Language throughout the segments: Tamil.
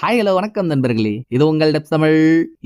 ஹாய் ஹலோ வணக்கம் நண்பர்களே, இது உங்கள் டெப்ஸ் தமிழ்.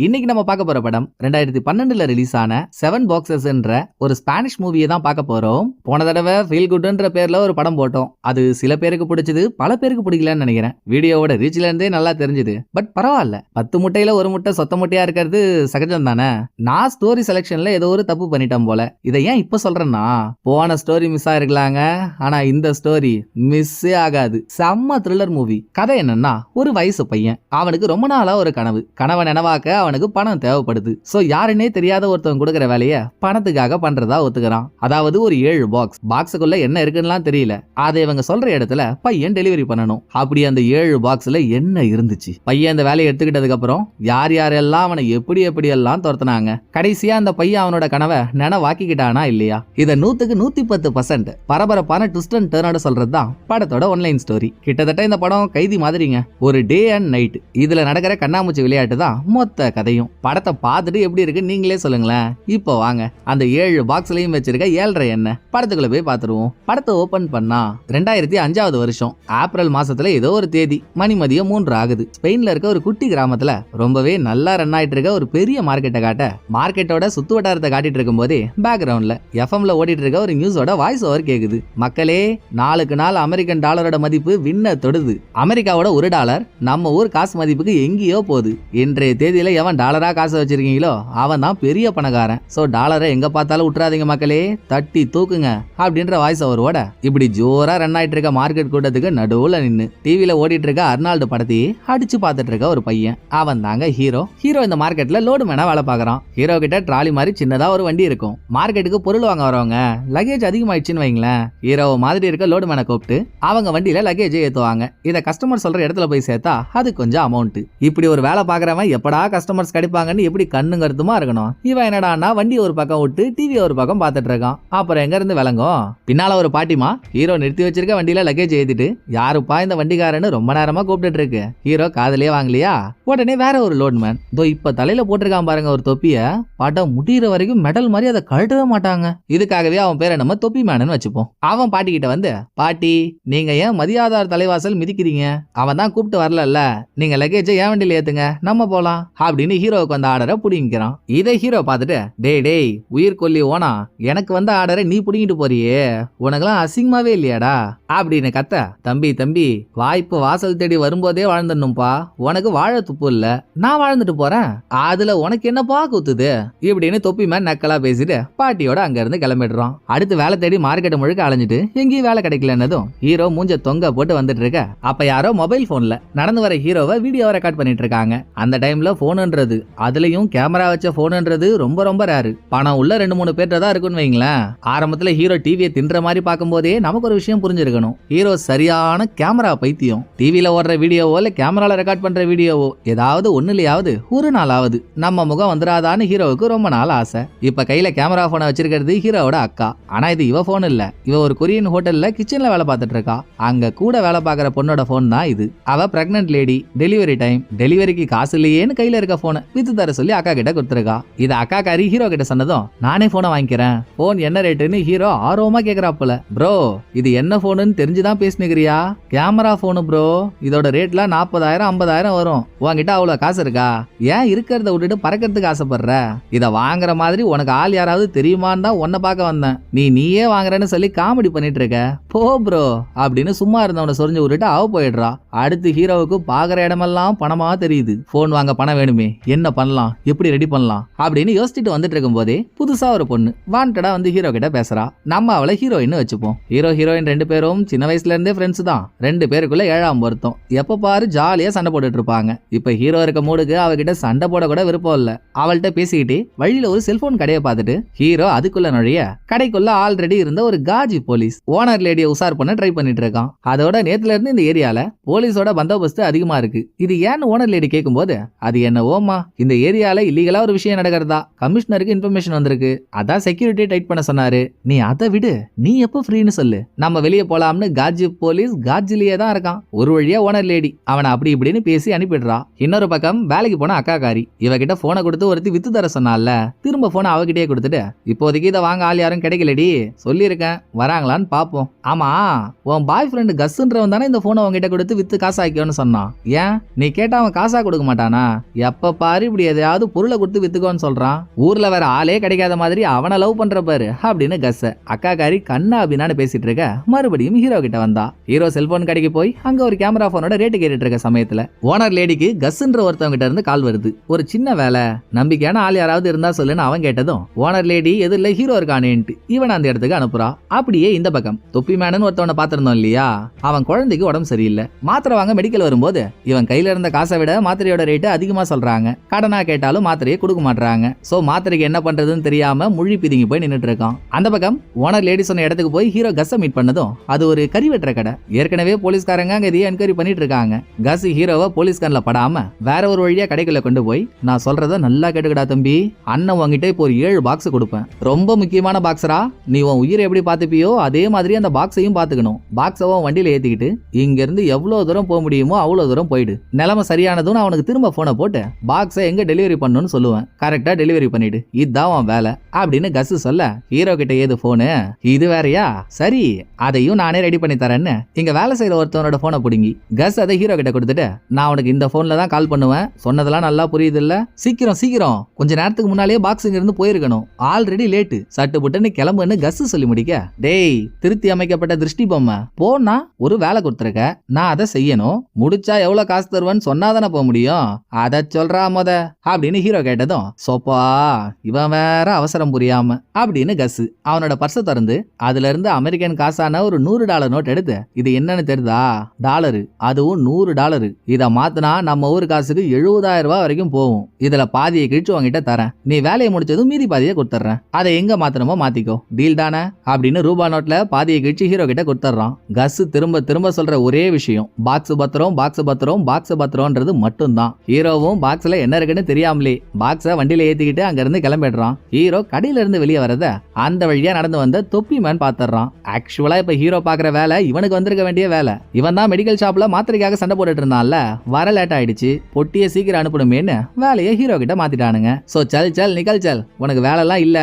இன்னைக்கு நம்ம பார்க்க போற படம் 2012ல ரிலீஸ் ஆன 7 பாக்ஸஸ் என்ற ஒரு ஸ்பானிஷ் மூவியை தான் பார்க்க போறோம். போன தடவை ஃபீல் குட்ன்ற பேர்ல ஒரு படம் போட்டோம். அது சில பேருக்கு பிடிச்சது, பல பேருக்கு பிடிக்கலன்னு நினைக்கிறேன். வீடியோவோட ரீச்ல இருந்தே நல்லா தெரிஞ்சது. பட் பரவாயில்ல, 10 முட்டையில ஒரு முட்டை சொத்த முட்டையா இருக்கிறது சகஜம் தானே. நான் ஸ்டோரி செலக்ஷன்ல ஏதோ ஒரு தப்பு பண்ணிட்டேன் போல. இதை ஏன் இப்ப சொல்றேன்னா, போன ஸ்டோரி மிஸ் ஆயிருக்கலாங்க, ஆனா இந்த ஸ்டோரி மிஸ்ஸே ஆகாது. செம்ம த்ரில்லர் மூவி. கதை என்னன்னா, ஒரு வயசு பையன், அவனுக்கு ரொம்ப நாளா ஒரு கனவை நினைவாக்க அவனுக்கு பணம் தேவைப்படுது. சோ யாருன்னே தெரியாத ஒருத்தவங்க கொடுக்கிற வேலையை பணத்துக்காக பண்றதா ஒத்துக்கிறான். அதாவது ஒரு 7 பாக்ஸுக்குள்ள என்ன இருக்குன்னு தெரியல. அதை இவங்க சொல்ற இடத்துல பையன் டெலிவரி பண்ணணும். அப்படி அந்த 7 பாக்ஸ்ல என்ன இருந்துச்சு? பையன் அந்த வேலையை எடுத்துக்கிட்டதுக்கு அப்புறம் யார் யாரெல்லாம் அவனை எப்படி எல்லாம் துரத்துனாங்க. கடைசியா அந்த பையன் அவனோட கனவை நினைவாக்கிக்கிட்டானா இல்லையா? இத 100க்கு 110% பரபரப்பான ட்விஸ்ட் அண்ட் டர்னோட சொல்றதுதான் படத்தோட ஒன்லைன் ஸ்டோரி. கிட்டத்தட்ட இந்த படம் கைதி மாதிரிங்க. ஒரு டே அண்ட் நைட் இதுல நடக்கிற கண்ணாமூச்சி விளையாட்டு தான் மொத்த கதையும். படத்தை பார்த்துட்டு எப்படி இருக்கு நீங்களே சொல்லுங்களேன். இப்போ வாங்க அந்த 7 பாக்ஸ்லயும் வச்சிருக்க 7.5 என்ன படத்துக்குள்ள போய் பார்த்துருவோம். படத்தை ஓபன் பண்ணா 2005வது வருஷம் ஏப்ரல் மாசத்துல ஏதோ ஒரு தேதி மதியம் 3 ஆகுது. ஸ்பெயின்ல இருக்க ஒரு குட்டி கிராமத்துல ரொம்பவே நல்லா ரன் ஆயிட்டு இருக்க ஒரு பெரிய மார்க்கெட்டை காட்ட, மார்க்கெட்டோட சுத்து வட்டாரத்தை காட்டிட்டு இருக்கும் போதே பேக்ரவுண்ட்ல எஃப்எம்ல ஓடிட்டு இருக்க ஒரு நியூஸோட வாய்ஸ் ஓவர் கேக்குது. மக்களே, நாளுக்கு நாள் அமெரிக்கன் டாலரோட மதிப்பு விண்ண தொடுது. அமெரிக்காவோட $1 நம்ம ஊர் காசு மதிப்புக்கு எங்கேயோ போகுது. இன்றைய தேதியில எவன் டாலரா காசு வச்சிருக்கீங்களோ அவன் தான் பெரிய பணக்காரன். சோ டாலரை எங்க பார்த்தாலும் விட்டுறாதீங்க மக்களே, தட்டி தூக்குங்க அப்படின்ற வாய்ஸ் ஓவரோட இப்படி ஜோரா ரன் ஆயிட்டு இருக்க மார்க்கெட் கூட்டத்துக்கு நடுவுல நின்னு டிவில ஓடிட்டு இருக்க அர்னால்டு படத்தையே அடிச்சு பார்த்துட்டு இருக்க ஒரு பையன். அவன் தாங்க ஹீரோ. இந்த மார்க்கெட்ல லோடு மேனா வேலை பாக்குறான். ஹீரோ கிட்ட ட்ராலி மாதிரி சின்னதா ஒரு வண்டி இருக்கும். மார்க்கெட்டுக்கு பொருள் வாங்க வரவங்க லக்கேஜ் அதிகமாயிடுச்சுன்னு வைங்களேன், ஹீரோ மாதிரி இருக்க லோடு மேனை கூப்பிட்டு அவங்க வண்டியில லக்கேஜ் ஏத்துவாங்க. இத கஸ்டமர் சொல்ற இடத்துல போய் சேர்த்தா அது கொஞ்சம் அமௌண்ட். இப்படி ஒரு வேலை பாக்குறவன் எப்படா கஸ்டமர்ஸ் கிடைப்பாங்கன்னு எப்படி கண்ணு கருத்துமா இருக்கணும். இவன் என்னடான்னா வண்டி ஒரு பக்கம் விட்டு டிவி ஒரு பக்கம் பார்த்துட்டு இருக்கான். அப்புறம் எங்க இருந்து விளங்கும், பின்னால ஒரு பாட்டிமா ஹீரோ நிறுத்தி வச்சிருக்க வண்டியில லக்கேஜ் ஏத்திட்டு யாருப்பா இந்த வண்டிக்காரன்னு ரொம்ப நேரமா கூப்பிட்டு இருக்கு. ஹீரோ காதலே வாங்கலையா? உடனே வேற ஒரு லோட்மேன் இப்ப தலையில போட்டிருக்கான் பாருங்க ஒரு தொப்பிய, படம் முடிகிற வரைக்கும் மெடல் மாதிரி அதை கழட்டவே மாட்டாங்க. இதுக்காகவே அவன் பேரை நம்ம தொப்பி மேனு வச்சுப்போம். அவன் பாட்டி கிட்ட வந்து, பாட்டி நீங்க ஏன் மதியாதார் தலைவாசல் மிதிக்கிறீங்க? அவன் தான் கூப்பிட்டு வரல, நீங்க லக்கேஜை ஏன் வண்டியில ஏத்துங்க, நம்ம போலாம் அப்படின்னு ஹீரோவுக்கு வந்த ஆர்டரை புடிங்கிறான். இதை ஹீரோ பார்த்துட்டு, டேய் உயிர் கொல்லி ஓனா, எனக்கு வந்த ஆர்டரை நீ புடிங்கிட்டு போறியே, உனக்கெல்லாம் அசிங்கமாவே இல்லையாடா அப்படின்னு கத்த, தம்பி வாய்ப்பு வாசல் தேடி வரும்போதே வாழ்ந்துடணும்பா, உனக்கு வாழ துப்பு இல்ல, நான் வாழ்ந்துட்டு போறேன், அதுல உனக்கு என்னப்பா குத்துது இப்படின்னு தொப்பி மேன் நக்கலா பேசிட்டு பாட்டியோட அங்க இருந்து கிளம்பிடுறான். அடுத்து வேலை தேடி மார்க்கெட் முழுக்க அலைஞ்சிட்டு எங்கேயும் வேலை கிடைக்கலன்னதும் ஹீரோ மூஞ்ச தொங்க போட்டு வந்துட்டு இருக்க, அப்ப யாரோ மொபைல் போன்ல நடந்து வர ஹீரோவை வீடியோ ரெக்கார்ட் பண்ணிட்டு இருக்காங்க. அந்த டைம்ல போன்ன்றது, அதுலயும் கேமரா வச்ச போன்ன்றது ரொம்ப ரேரு. பணம் உள்ள 2-3 பேர்ட்ட தான் இருக்குன்னு வைங்களேன். ஆரம்பத்துல ஹீரோ டிவியை தின்ற மாதிரி பார்க்கும் போதே நமக்கு ஒரு விஷயம் புரிஞ்சிருக்கணும், ஹீரோ சரியான கேமரா பைத்தியம். டிவில ஓடுற வீடியோவோ இல்ல கேமரால ரெக்கார்ட் பண்ற வீடியோவோ ஏதாவது ஒண்ணுலயாவது ஒரு நாளாவது நம்ம முகம் வந்துடாதான்னு ஹீரோவுக்கு ரொம்ப நாள் ஆசை. இப்ப கையில கேமரா போனை வச்சிருக்கிறது ஹீரோவோட அக்கா. ஆனா இது இவ போன் இல்ல, இவ ஒரு கொரியன் ஹோட்டல்ல கிச்சன்ல வேலை பார்த்துட்டு இருக்கா. அங்க கூட வேலை பார்க்கற பொண்ணோட போன் தான் இது. அவ பிரெக்னன்ட் லேடி, டெலிவரி டைம், டெலிவரிக்கு காசு இல்லையேன்னு கையில இருக்க போனை வித்து தர சொல்லி அக்கா கிட்ட கொடுத்துருக்கா. இத அக்கா காரி ஹீரோ கிட்ட சொன்னதும், நானே போனை வாங்கிக்கிறேன், போன் என்ன ரேட்டுன்னு ஹீரோ ஆர்வமா கேக்குறாப்புல. ப்ரோ இது என்ன போனுன்னு தெரிஞ்சுதான் பேசினுக்கிறியா? கேமரா போனு ப்ரோ, இதோட ரேட்லாம் 40,000-50,000 வரும். உன்கிட்ட அவ்வளவு காசு இருக்கா? ஏன் இருக்கிறத விட்டுட்டு பறக்கிறதுக்கு ஆசைப்படுற? இத வாங்குற மாதிரி உனக்கு ஆள் யாராவது தெரியுமான்னு தான் உன்னை பார்க்க வந்தேன். நீயே வாங்குறேன்னு சொல்லி காமெடி பண்ணிட்டு இருக்க, போ ப்ரோ அப்படின்னு சும்மா இருந்தவனை சொரிஞ்சு விட்டுட்டு அவ போயிடுறா. அடுத்து ஹீரோவுக்கு பாக்குற இடமெல்லாம் பணமா தெரியுது. போன் வாங்க பணம் வேணுமே, என்ன பண்ணலாம், எப்படி ரெடி பண்ணலாம் அப்படின்னு யோசிச்சுட்டு வந்துட்டு இருக்கும் போதே புதுசா ஒரு பொண்ணு வாண்டடா வந்து ஹீரோ கிட்ட பேசுறா. நம்ம அவளை ஹீரோயின் வச்சுப்போம். ஹீரோயின் 2 பேரும் சின்ன வயசுல இருந்தே ஃப்ரெண்ட்ஸ் தான். 2 பேருக்குள்ள 7ஆம் பொருத்தம். எப்ப பாரு ஜாலியா சண்டை போட்டுட்டு இருப்பாங்க. இப்ப ஹீரோ இருக்க மூடுக்கு அவகிட்ட சண்டை போட கூட விருப்பம் இல்ல. அவள்கிட்ட பேசிக்கிட்டு வழியில ஒரு செல்போன் கடையை பார்த்துட்டு ஹீரோ அதுக்குள்ள நுழைய, கடைக்குள்ள ஆல்ரெடி இருந்த ஒரு காஜி போலீஸ் ஓனர் லேடியை உசார் பண்ண ட்ரை பண்ணிட்டு இருக்கான். அதோட நேத்துல இருந்து இந்த ஏரியால போலீஸோட பந்தோபஸ்து அதிகமா இருக்கு. இது ஏன்னு ஓனர் லேடி கேட்கும் போது, அது என்ன ஓமா, இந்த ஏரியால இல்லீகலா ஒரு விஷயம் நடக்கிறதா கமிஷனருக்கு இன்ஃபர்மேஷன் வந்திருக்கு, அதான் செக்யூரிட்டி டைட் பண்ண சொன்னாரு, நீ அதை விடு, நீ எப்ப ஃப்ரீன்னு சொல்லு, நம்ம வெளியே போலாம்னு காஜி போலீஸ் காஜிலேயே தான் இருக்கான். ஒரு வழியா ஓனர் லேடி அவனை அப்படி இப்படின்னு பேசி அனுப்பிடுறா. இன்னொரு பக்கம் வேலைக்கு போன அக்கா காரி இவகிட்ட போனை கொடுத்து ஒருத்தி வித்து தர சொன்னால, திரும்ப போனை அவகிட்டே கொடுத்துட்டு, இப்போதைக்கு இதை வாங்க ஆள் யாரும் கிடைக்கலடி, சொல்லியிருக்கேன் வராங்களான்னு பாப்போம். ஆமா உன் பாய் ஃப்ரெண்டு கஸ்ன்றவன் தானே இந்த போனை உங்ககிட்ட கொடுத்து வித்து காசு ஆக்கியோன்னு சொன்னான். ஏன் நீ கேட்டா அவன் காசா கொடுக்க மாட்டானா? எப்ப பாரு இப்படி எதையாவது பொருளை கொடுத்து வித்துக்கோன்னு சொல்றான். ஊர்ல வேற ஆளே கிடைக்காத மாதிரி அவனை லவ் பண்ற பாரு அப்படின்னு கஸ் அக்காக்காரி கண்ணா அப்படின்னு பேசிட்டு இருக்க மறுபடியும் ஹீரோ கிட்ட வந்தா. ஹீரோ செல்போன் கடைக்கு போய் அங்க ஒரு கேமரா போனோட ரேட்டு கேட்டுட்டு இருக்க சமயத்துல ஓனர் லேடிக்கு கஸ்ன்ற ஒருத்தவங்க கிட்ட இருந்து கால் வருது. ஒரு சின்ன வேலை, நம்பிக்கையான ஆள் யாராவது இருந்தா சொல்லுன்னு அவன் கேட்டதும் ஓனர் லேடி எதிரில ஹீரோ இருக்கானேன்ட்டு இவன் அந்த இடத்துக்கு அனுப்புறா. அப்படியே இந்த பக்கம் தொப்பி மேனன் ஒருத்தவனை பாத்திருந்தோம் இல்லையா, அவன் குழந்தைக்கு உடம்பு சரியில்லை. மாத்திரை வாங்க மெடிக்கல் வரும்போது இவன் கையில இருந்த காசை விட மாத்திரையோட ரேட்டு அதிகமா சொல்றாங்க. கடனா கேட்டாலும் மாத்திரையை கொடுக்க மாட்டாங்க. சோ மாத்திரைக்கு என்ன பண்றதுன்னு தெரியாம முழி பிதுங்கி போய் நின்னுட்டு இருக்கான். அந்த பக்கம் ஓனர் லேடி சொன்ன இடத்துக்கு போய் ஹீரோ கஸ்ஸை மீட் பண்ணதும் அது ஒரு கறி வெட்டுற கடை. ஏற்கனவே போலீஸ்காரங்க அங்க இதையே என்கொயரி பண்ணிட்டு இருக்காங்க. கஸ் ஹீரோவை போலீஸ் கண்ணில் படாம வேற ஒரு வழியா கடைக்குள்ள கொண்டு போய், நான் சொல்றத நல்லா கேட்டுக்கடா தம்பி, அண்ணன் உங்ககிட்ட இப்போ ஒரு 7 பாக்ஸ் கொடுப்பேன். ரொம்ப முக்கியமான பாக்ஸரா, நீ உன் உயிரை எப்படி பாத்துப்பியோ அதே மாதிரி அந்த பாக்ஸையும் பாத்துக்கணும். பாக்ஸை வண்டியில ஏத்திக்கிட்டு இங்க இருந்து எவ்வளவு தூரம் போக முடியுமோ அவ்வளவு தூரம் போயிடு. நிலைமை சரியானதும் அவனுக்கு திரும்ப போனை போட்டு பாக்ஸை எங்க டெலிவரி பண்ணணும்னு சொல்லுவேன். கரெக்டா டெலிவரி பண்ணிடு, இதுதான் அவன் வேலை அப்படின்னு கஸ் சொல்ல, ஹீரோ கிட்ட ஏது போனு, இது வேறையா, சரி அதையும் நானே ரெடி பண்ணி தரேன்னு இங்க வேலை செய்யற ஒருத்தவனோட போனை பிடுங்கி கஸ் அதை ஹீரோ கிட்ட கொடுத்துட்டு, நான் உனக்கு இந்த போன்ல தான் கால் பண்ணுவேன், சொன்னதெல்லாம் நல்லா புரியுது இல்ல, சீக்கிரம் சீக்கிரம் கொஞ்ச நேரத்துக்கு முன்னாலே பாக்ஸ் இங்க இருந்து போயிருக்கணும், ஆல்ரெடி லேட்டு, சட்டு புட்டுன்னு கிளம்புன்னு கஸ் சொல்லி முடிக்க, டேய் திருத்தி அமைக்கப்பட்ட திருஷ்டி பொம்மை, போனா ஒரு வேலை கொடுத்துருக்க, நான் அதை செய்யணும், முடிச்சா எவ்வளவு காசு தருவேன்னு சொன்னாதானே போக முடியும், அதை சொல்றா மொத அப்படின்னு ஹீரோ கேட்டதும், சோப்பா இவன் வேற அவசரம் புரியாம அப்படின்னு கஸ் அவனோட பர்ஸை திறந்து அதுல இருந்து அமெரிக்கன் காசான ஒரு $100 நோட் எடுத்து, இது என்னன்னு தெரியுதா, டாலரு, அதுவும் $100. இத மாத்தினா நம்ம ஊர் காசுக்கு 70,000 ரூபாய் வரைக்கும் போகும். இதுல பாதியை கிழிச்சு உங்ககிட்ட தரேன், நீ வேலையை முடிச்சதும் மீதி பாதியை கொடுத்துறேன், அதை எங்க மாத்தணுமோ மாத்திக்கோ, டீல் தானே அப்படின்னு ரூபா நோட்ல பாதியை கிழிச்சு ஹீரோ கிட்ட கொடுத்துறான். கஸ் திரும்ப திரும்ப சொல்ற ஒரே விஷயம் பாக்ஸ் பத்திரம் பாக்ஸ் பத்திரம் பாக்ஸ் பத்திரம்ன்றது மட்டும்தான். ஹீரோவும் பாக்ஸ்ல என்ன இருக்குன்னு தெரியாமலே பாக்ஸ வண்டியில ஏத்திக்கிட்டு அங்க இருந்து கிளம்பிடுறான். ஹீரோ கடையில இருந்து வெளியே வரத அந்த வழியா நடந்து வந்த தொப்பி மேன் பாத்துறான். ஆக்சுவலா இப்ப ஹீரோ பாக்குற வேலை இவனுக்கு வந்திருக்க வேண்டிய வேலை. இவன் தான் மெடிக்கல் ஷாப்ல மாத்திரைக்காக சண்டை போட்டுட்டு இருந்தான்ல, வர லேட் ஆயிடுச்சு, பொட்டியை சீக்கிரம் அனுப்பணுமேன்னு வேலையை ஹீரோ கிட்ட மாத்திட்டானுங்க. சோ சல் சல் நிகழ் சல், உனக்கு வேலை எல்லாம் இல்ல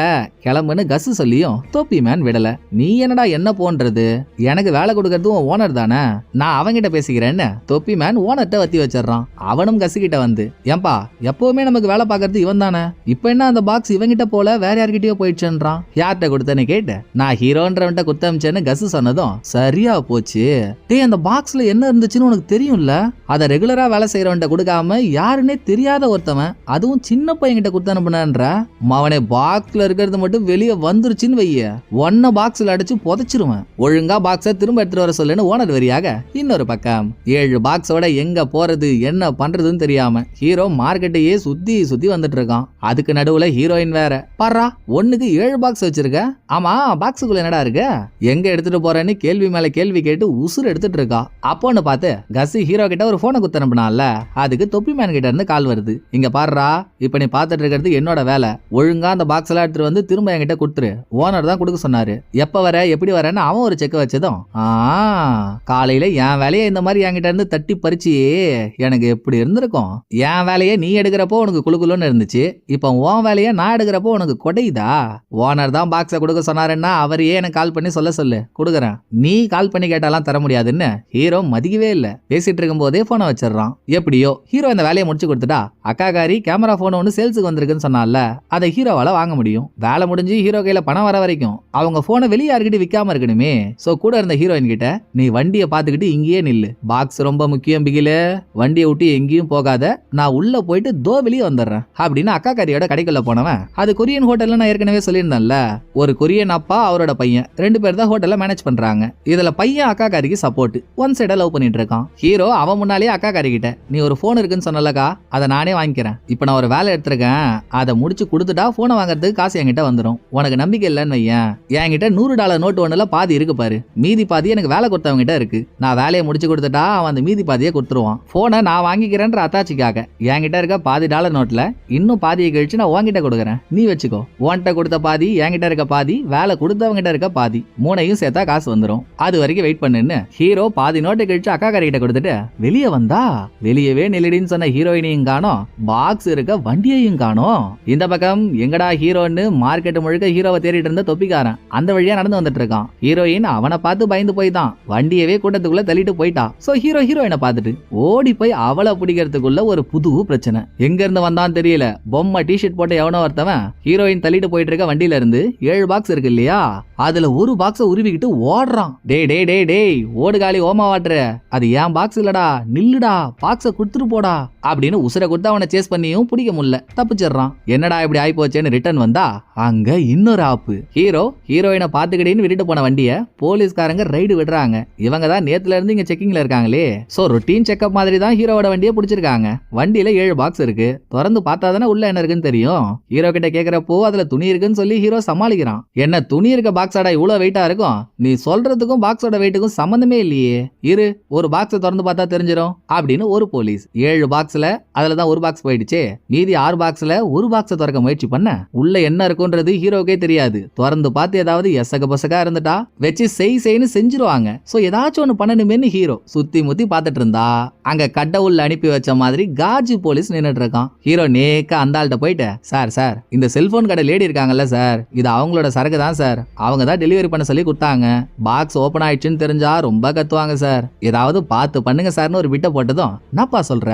கிளம்புன்னு கஸ் சொல்லியும் தொப்பி மேன் விடல. நீ என்னடா என்ன போன்றது, எனக்கு வேலை கொடுக்கறது ஓனர் தானே, நான் அவங்கிட்ட பேசிக்கிறேன்னு தொப்பி மேன் ஓனர்ட்ட வத்தி வச்சிடறான். அவனும் கஸ் கிட்ட வந்து, ஏன்பா எப்பவுமே நமக்கு வேலை பாக்குறது இவன் தானே, இப்ப என்ன அந்த பாக்ஸ் இவங்கிட்ட போல வேற யார்கிட்டயோ போயிடுச்சுன்றான். யார்கிட்ட கொடுத்தேன்னு கேட்டு நான் ஹீரோன்றவன்ட்ட குத்தமிச்சேன்னு கஸ் சொன்னதும் சரியா போச்சு, டேய் அந்த பாக்ஸ்ல என்ன இருந்துச்சுன்னு உனக்கு தெரியும்ல, அதை ரெகுலரா வேலை செய்யறவன்ட்ட கொடுக்காம யாருன்னே தெரியாத ஒருத்தவன் அதுவும் சின்ன பையன்கிட்ட கொடுத்து அனுப்புனன்ற, அவனே பாக்ஸ்ல இருக்கிறது மட்டும் வெளியே வந்துருச்சுன்னு வைய, ஒன்ன பாக்ஸ்ல அடிச்சு புதைச்சிருவேன், ஒழுங்கா பாக்ஸ திரும்ப எடுத்துட்டு வர சொல்லுன்னு ஓனர் வரியாக. இன்னொரு பக்கம் 7 பாக்ஸோட எங்க போறது என்ன பண்றதுன்னு தெரியாம ஹீரோ மார்க்கெட்டையே சுத்தி சுத்தி வந்துட்டு இருக்கான். அதுக்கு நடுவுல ஹீரோயின் வேற, பாரா ஒண்ணுக்கு 7 பாக்ஸ் வச்சிருக்க, ஆமா பாக்ஸுக்குள்ள என்னடா இருக்கு, எங்க எடுத்துட்டு போறேன்னு கேள்வி மேல கேள்வி கேட்டு உசுறு எடுத்துட்டு இருக்கா. அப்போன்னு பார்த்து கஸ் ஹீரோ கிட்ட ஒரு போனை குத்து அனுப்பினால, அதுக்கு தொப்பி மேன் கிட்ட இருந்து கால் வருது. இங்க பாருடா, இப்ப நீ பாத்துட்டு இருக்கிறது என்னோட வேலை, ஒழுங்கா அந்த பாக்ஸ் எல்லாம் எடுத்துட்டு வந்து திரும்ப என்கிட்ட கொடுத்துரு, ஓனர் தான் கொடுக்க சொன்னாரு, எப்ப வர எப்படி வரேன்னு அவன் ஒரு செக் வச்சதும், காலையில என் வேலையை இந்த மாதிரி என்கிட்ட இருந்து தட்டி பறிச்சியே எனக்கு எப்படி இருந்திருக்கும், என் வேலையை நீ எடுக்கிறப்போ உனக்கு குழுக்குள்ளுன்னு இருந்துச்சு, இப்ப உன் வேலையை நான் எடுக்கிறப்போ உனக்கு கொடையுதா, ஓனர் தான் பாக்ஸை கொடுக்க சொன்னாருன்னா அவரையே எனக்கு கால் பண்ணி சொல்ல சொல்லு, கொடுக்குறேன், நீ கால் பண்ணி கேட்டாலாம் தர முடியாதுன்னு ஹீரோ மதிக்கவே இல்ல. பேசிட்டு இருக்கும் போதே போனை வச்சிடறான். எப்படியோ ஹீரோ இந்த வேலையை முடிச்சு கொடுத்துட்டா அக்காகாரி கேமரா போன் ஒன்று சேல்ஸுக்கு வந்திருக்குன்னு சொன்னால அதை ஹீரோவால வாங்க முடியும். வேலை முடிஞ்சு ஹீரோ கையில பணம் வர வரைக்கும் அவங்க போனை வெளியே யாருக்கிட்ட விற்காம இருக்கணுமே. சோ கூட இருந்த ஹீரோயின் கிட்ட, நீ வண்டியை பார்த்துக்கிட்டு இங்கேயே நில்லு, பாக்ஸ் ரொம்ப முக்கியம் பிகில, வண்டியை விட்டு எங்கேயும் போகாத, நான் உள்ள போயிட்டு தோ வெளியே வந்துடுறேன் அப்படின்னு அக்காக்காரியோட கடைக்குள்ள போனவன், அது கொரியன் ஹோட்டல்ல நான் ஏற்கனவே சொல்லியிருந்தேன்ல, ஒரு கொரியன் அப்பா அவரோட பையன் 2 பேர் தான் ஹோட்டல்ல மேனேஜ் பண்றாங்க. இதுல பையன் அக்காக்காரிக்கு சப்போர்ட், ஒன் சைடா லவ் பண்ணிட்டு இருக்கான். ஹீரோ அவன் முன்னாலே அக்காக்காரி கிட்ட, நீ ஒரு போன் இருக்குன்னு சொன்னலக்கா, அதை நானே வாங்கிக்கிறேன், இப்ப நான் ஒரு வேலை எடுத்திருக்கேன், அதை முடிச்சு கொடுத்துட்டா போனை வாங்குறதுக்கு காசு என்கிட்ட வந்துடும், உனக்கு நம்பிக்கை இல்லைன்னு வையன், என்கிட்ட $100 நோட்டு ஒண்ணுல பாதி இருக்கு பாரு, மீதி பாதி எனக்கு வேலை கொடுத்தவங்கிட்ட இருக்கு, நான் வேலையை முடிச்சு கொடுத்துட்டா அவன் அந்த மீதி பாதியை கொடுத்துருவான், போனை நான் வாங்கிக்கிறேன்ற அத்தாச்சிக்காக என்கிட்ட இருக்க பாதி டாலர் நோட்ல இன்னும் பாதியை கழிச்சு நான் உன்கிட்ட கொடுக்குறேன், நீ வச்சுக்கோ, உன்கிட்ட கொடுத்த பாதி என்கிட்ட இருக்க பாதி வேலை கொடுத்தவங்கிட்ட இருக்க பாதி, மூணையும் சேர்த்தா காசு வந்துடும், அது வரைக்கும் வெயிட் பண்ணுன்னு ஹீரோ பாதி நோட்டை கழிச்சு அக்காக்காரி கிட்ட கொடுத்துட்டு வெளியே வந்தா, வெளியவே நிலடின்னு சொன்ன ஹீரோயினையும் காணோம், பாக்ஸ் இருக்க வண்டியையும் காணோம். இந்த பக்கம் எங்கடா ஹீரோன்னு மார்க்கெட் முழுக்க ஹீரோவை தேடிட்டு இருந்த தொப்பிக்காரன் அந்த வழியா நடந்து வந்துட்டு இருக்கான். ஹீரோயின் அவனை பார்த்து பயந்து போய் தான் வண்டியவே கூட்டத்துக்குள்ள தள்ளிட்டு போயிட்டா. சோ ஹீரோயினை பார்த்துட்டு ஓடி போய் அவளை பிடிக்கிறதுக்குள்ள ஒரு புது பிரச்சனை. எங்க இருந்து வந்தான்னு தெரியல, பொம்மை டிஷர்ட் போட்டு எவனோ ஒருத்தவன் ஹீரோயின் தள்ளிட்டு போயிட்டு இருக்க வண்டியில இருந்து 7 பாக்ஸ் இருக்கு இல்லையா, அதுல ஒரு பாக்ஸ உருவிக்கிட்டு ஓடுறான். டேய் டேய் டேய் டேய் ஓடுகாலி ஓமா வாட்டுற, அது ஏன் பாக்ஸ் இல்லடா, நில்லுடா, பாக்ஸ குடுத்துட்டு போடா அப்படின்னு உசுர கொடுத்து அவனை சேஸ் பண்ணியும் பிடிக்க முடியல, தப்பிச்சிடுறான். என்னடா இப்படி ஆயி போச்சேன்னு ரிட்டர்ன் வந்தா அங்க இன்னொரு ஆப்பு. ஹீரோயினை பாத்துக்கிட்டேன்னு விட்டுட்டு போன வண்டிய போலீஸ்காரங்க ரைடு விடுறாங்க. இவங்க தான் நேத்துல இருந்து இங்க செக்கிங்ல இருக்காங்களே, சோ ரொட்டீன் செக்அப் மாதிரி தான் ஹீரோவோட வண்டியை பிடிச்சிருக்காங்க. வண்டியில 7 பாக்ஸ் இருக்கு, திறந்து பார்த்தா தானே உள்ள என்ன இருக்குன்னு தெரியும். ஹீரோ கிட்ட கேக்குறப்போ அதுல துணி இருக்குன்னு சொல்லி ஹீரோ சமாளிக்கிறான். என்ன துணி இருக்க பாக்ஸாடா இவ்வளவு வெயிட்டா இருக்கும், நீ சொல்றதுக்கும் பாக்ஸோட வெயிட்டுக்கும் சம்பந்தமே இல்லையே, இரு ஒரு பாக்ஸை திறந்து பார்த்தா தெரிஞ்சிடும் அப்படின்னு ஒரு போலீஸ். 7 பாக்ஸ்ல அதுலதான் ஒரு பாக்ஸ் போயிடுச்சு, மீதி 6 பாக்ஸ்ல ஒரு பாக்ஸை திறக்க முயற்சி பண்ண உள்ள என்ன இருக்குன்றது ஹீரோக்கே தெரியாது. திறந்து பார்த்து ஏதாவது எசக பசகா இருந்துட்டா வச்சு செய்ன்னு செஞ்சிருவாங்க. சோ ஏதாச்சும் ஒண்ணு பண்ணணுமேன்னு ஹீரோ சுத்தி முத்தி பார்த்துட்டு இருந்தா அங்க கடவுள் அனுப்பி வச்ச மாதிரி காஜி போலீஸ் நின்னுட்டு இருக்கான். ஹீரோ நேக்கா அந்த ஆள்கிட்ட போயிட்டு, சார் இந்த செல்போன் கடை லேடி இருக்காங்கல்ல சார், இது அவங்களோட சரக்கு தான் சார், அவங்க தான் டெலிவரி பண்ண சொல்லி கொடுத்தாங்க, பாக்ஸ் ஓபன் ஆயிடுச்சுன்னு தெரிஞ்சா ரொம்ப கத்துவாங்க சார், ஏதாவது பார்த்து பண்ணுங்க சார்னு ஒரு விட்ட போட்டதும், என்னப்பா சொல்ற,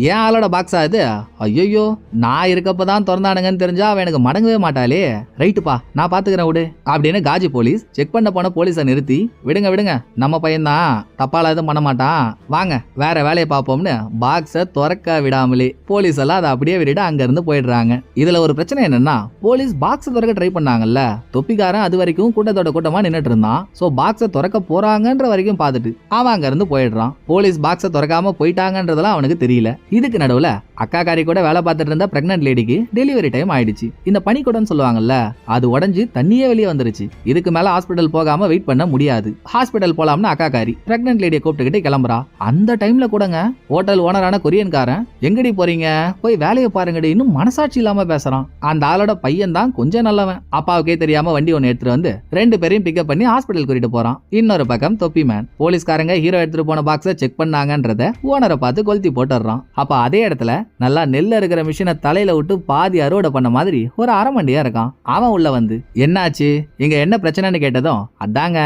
ஏன் ஆளோட பாக்ஸா இது, ஐயோ நான் இருக்கப்பதான் திறந்தானுங்கன்னு தெரிஞ்சா அவன் எனக்கு மடங்கவே மாட்டாளே, ரைட்டுப்பா நான் பாத்துக்கிறேன் விடு அப்படின்னு காஜி போலீஸ் செக் பண்ண போன போலீஸை நிறுத்தி, விடுங்க நம்ம பையன்தான் தப்பால எதுவும் பண்ண மாட்டான், வாங்க வேற வேலையை பார்ப்போம்னு பாக்ஸை திறக்க விடாமலே போலீஸ் எல்லாம் அதை அப்படியே விட்டுட்டு அங்க இருந்து போயிடுறாங்க. இதுல ஒரு பிரச்சனை என்னன்னா, போலீஸ் பாக்ஸ் திறக்க ட்ரை பண்ணாங்கல்ல, தொப்பிக்காரன் அது வரைக்கும் கூட்டத்தோட கூட்டமா நின்னுட்டு இருந்தான். சோ பாக்ஸை திறக்க போறாங்கன்ற வரைக்கும் பார்த்துட்டு அவன் அங்க இருந்து போயிடுறான். போலீஸ் பாக்ஸை திறக்காம போயிட்டாங்கன்றதெல்லாம் அவனுக்கு தெரியல. இதுக்கு நடுவுல அக்கா காரி கூட வேலை பார்த்துட்டு இருந்த பிரெக்னன்ட் லேடிக்கு டெலிவரி டைம் ஆயிடுச்சு. இந்த பனிக்கூடன்னு சொல்லுவாங்கல்ல, அது உடஞ்சு தண்ணியே வெளியே வந்துருச்சு. இதுக்கு மேல ஹாஸ்பிட்டல் போகாம வெயிட் பண்ண முடியாது, ஹாஸ்பிட்டல் போலாம்னு அக்கா காரி பிரெக்னன்ட் லேடியை கூப்பிட்டுக்கிட்டு கிளம்புறா. அந்த டைம்ல கூடங்க ஹோட்டல் ஓனரான கொரியன்காரன், எங்கடி போறீங்க போய் வேலையை பாருங்கடி, இன்னும் மனசாட்சி இல்லாம பேசுறான். அந்த ஆளோட பையன் தான் கொஞ்சம் நல்லவன், அப்பாவுக்கே தெரியாம வண்டி ஒன்னு எடுத்துட்டு வந்து 2 பேரையும் பிக்கப் பண்ணி ஹாஸ்பிட்டல் கூட்டிட்டு போறான். இன்னொரு பக்கம் தொப்பி மேன் போலீஸ்காரங்க ஹீரோ எடுத்துட்டு போன பாக்ஸை செக் பண்ணாங்கன்றத ஓனரை பார்த்து கொளுத்தி போட்டுறான். அப்ப அதே இடத்துல நல்லா நெல்ல இருக்கிற மிஷினை தலையில விட்டு பாதி அறுவடை பண்ண மாதிரி ஒரு அரமண்டியா இருக்கான். அவன் உள்ள வந்து, என்னாச்சு இங்க என்ன பிரச்சனைன்னு கேட்டதும், அதாங்க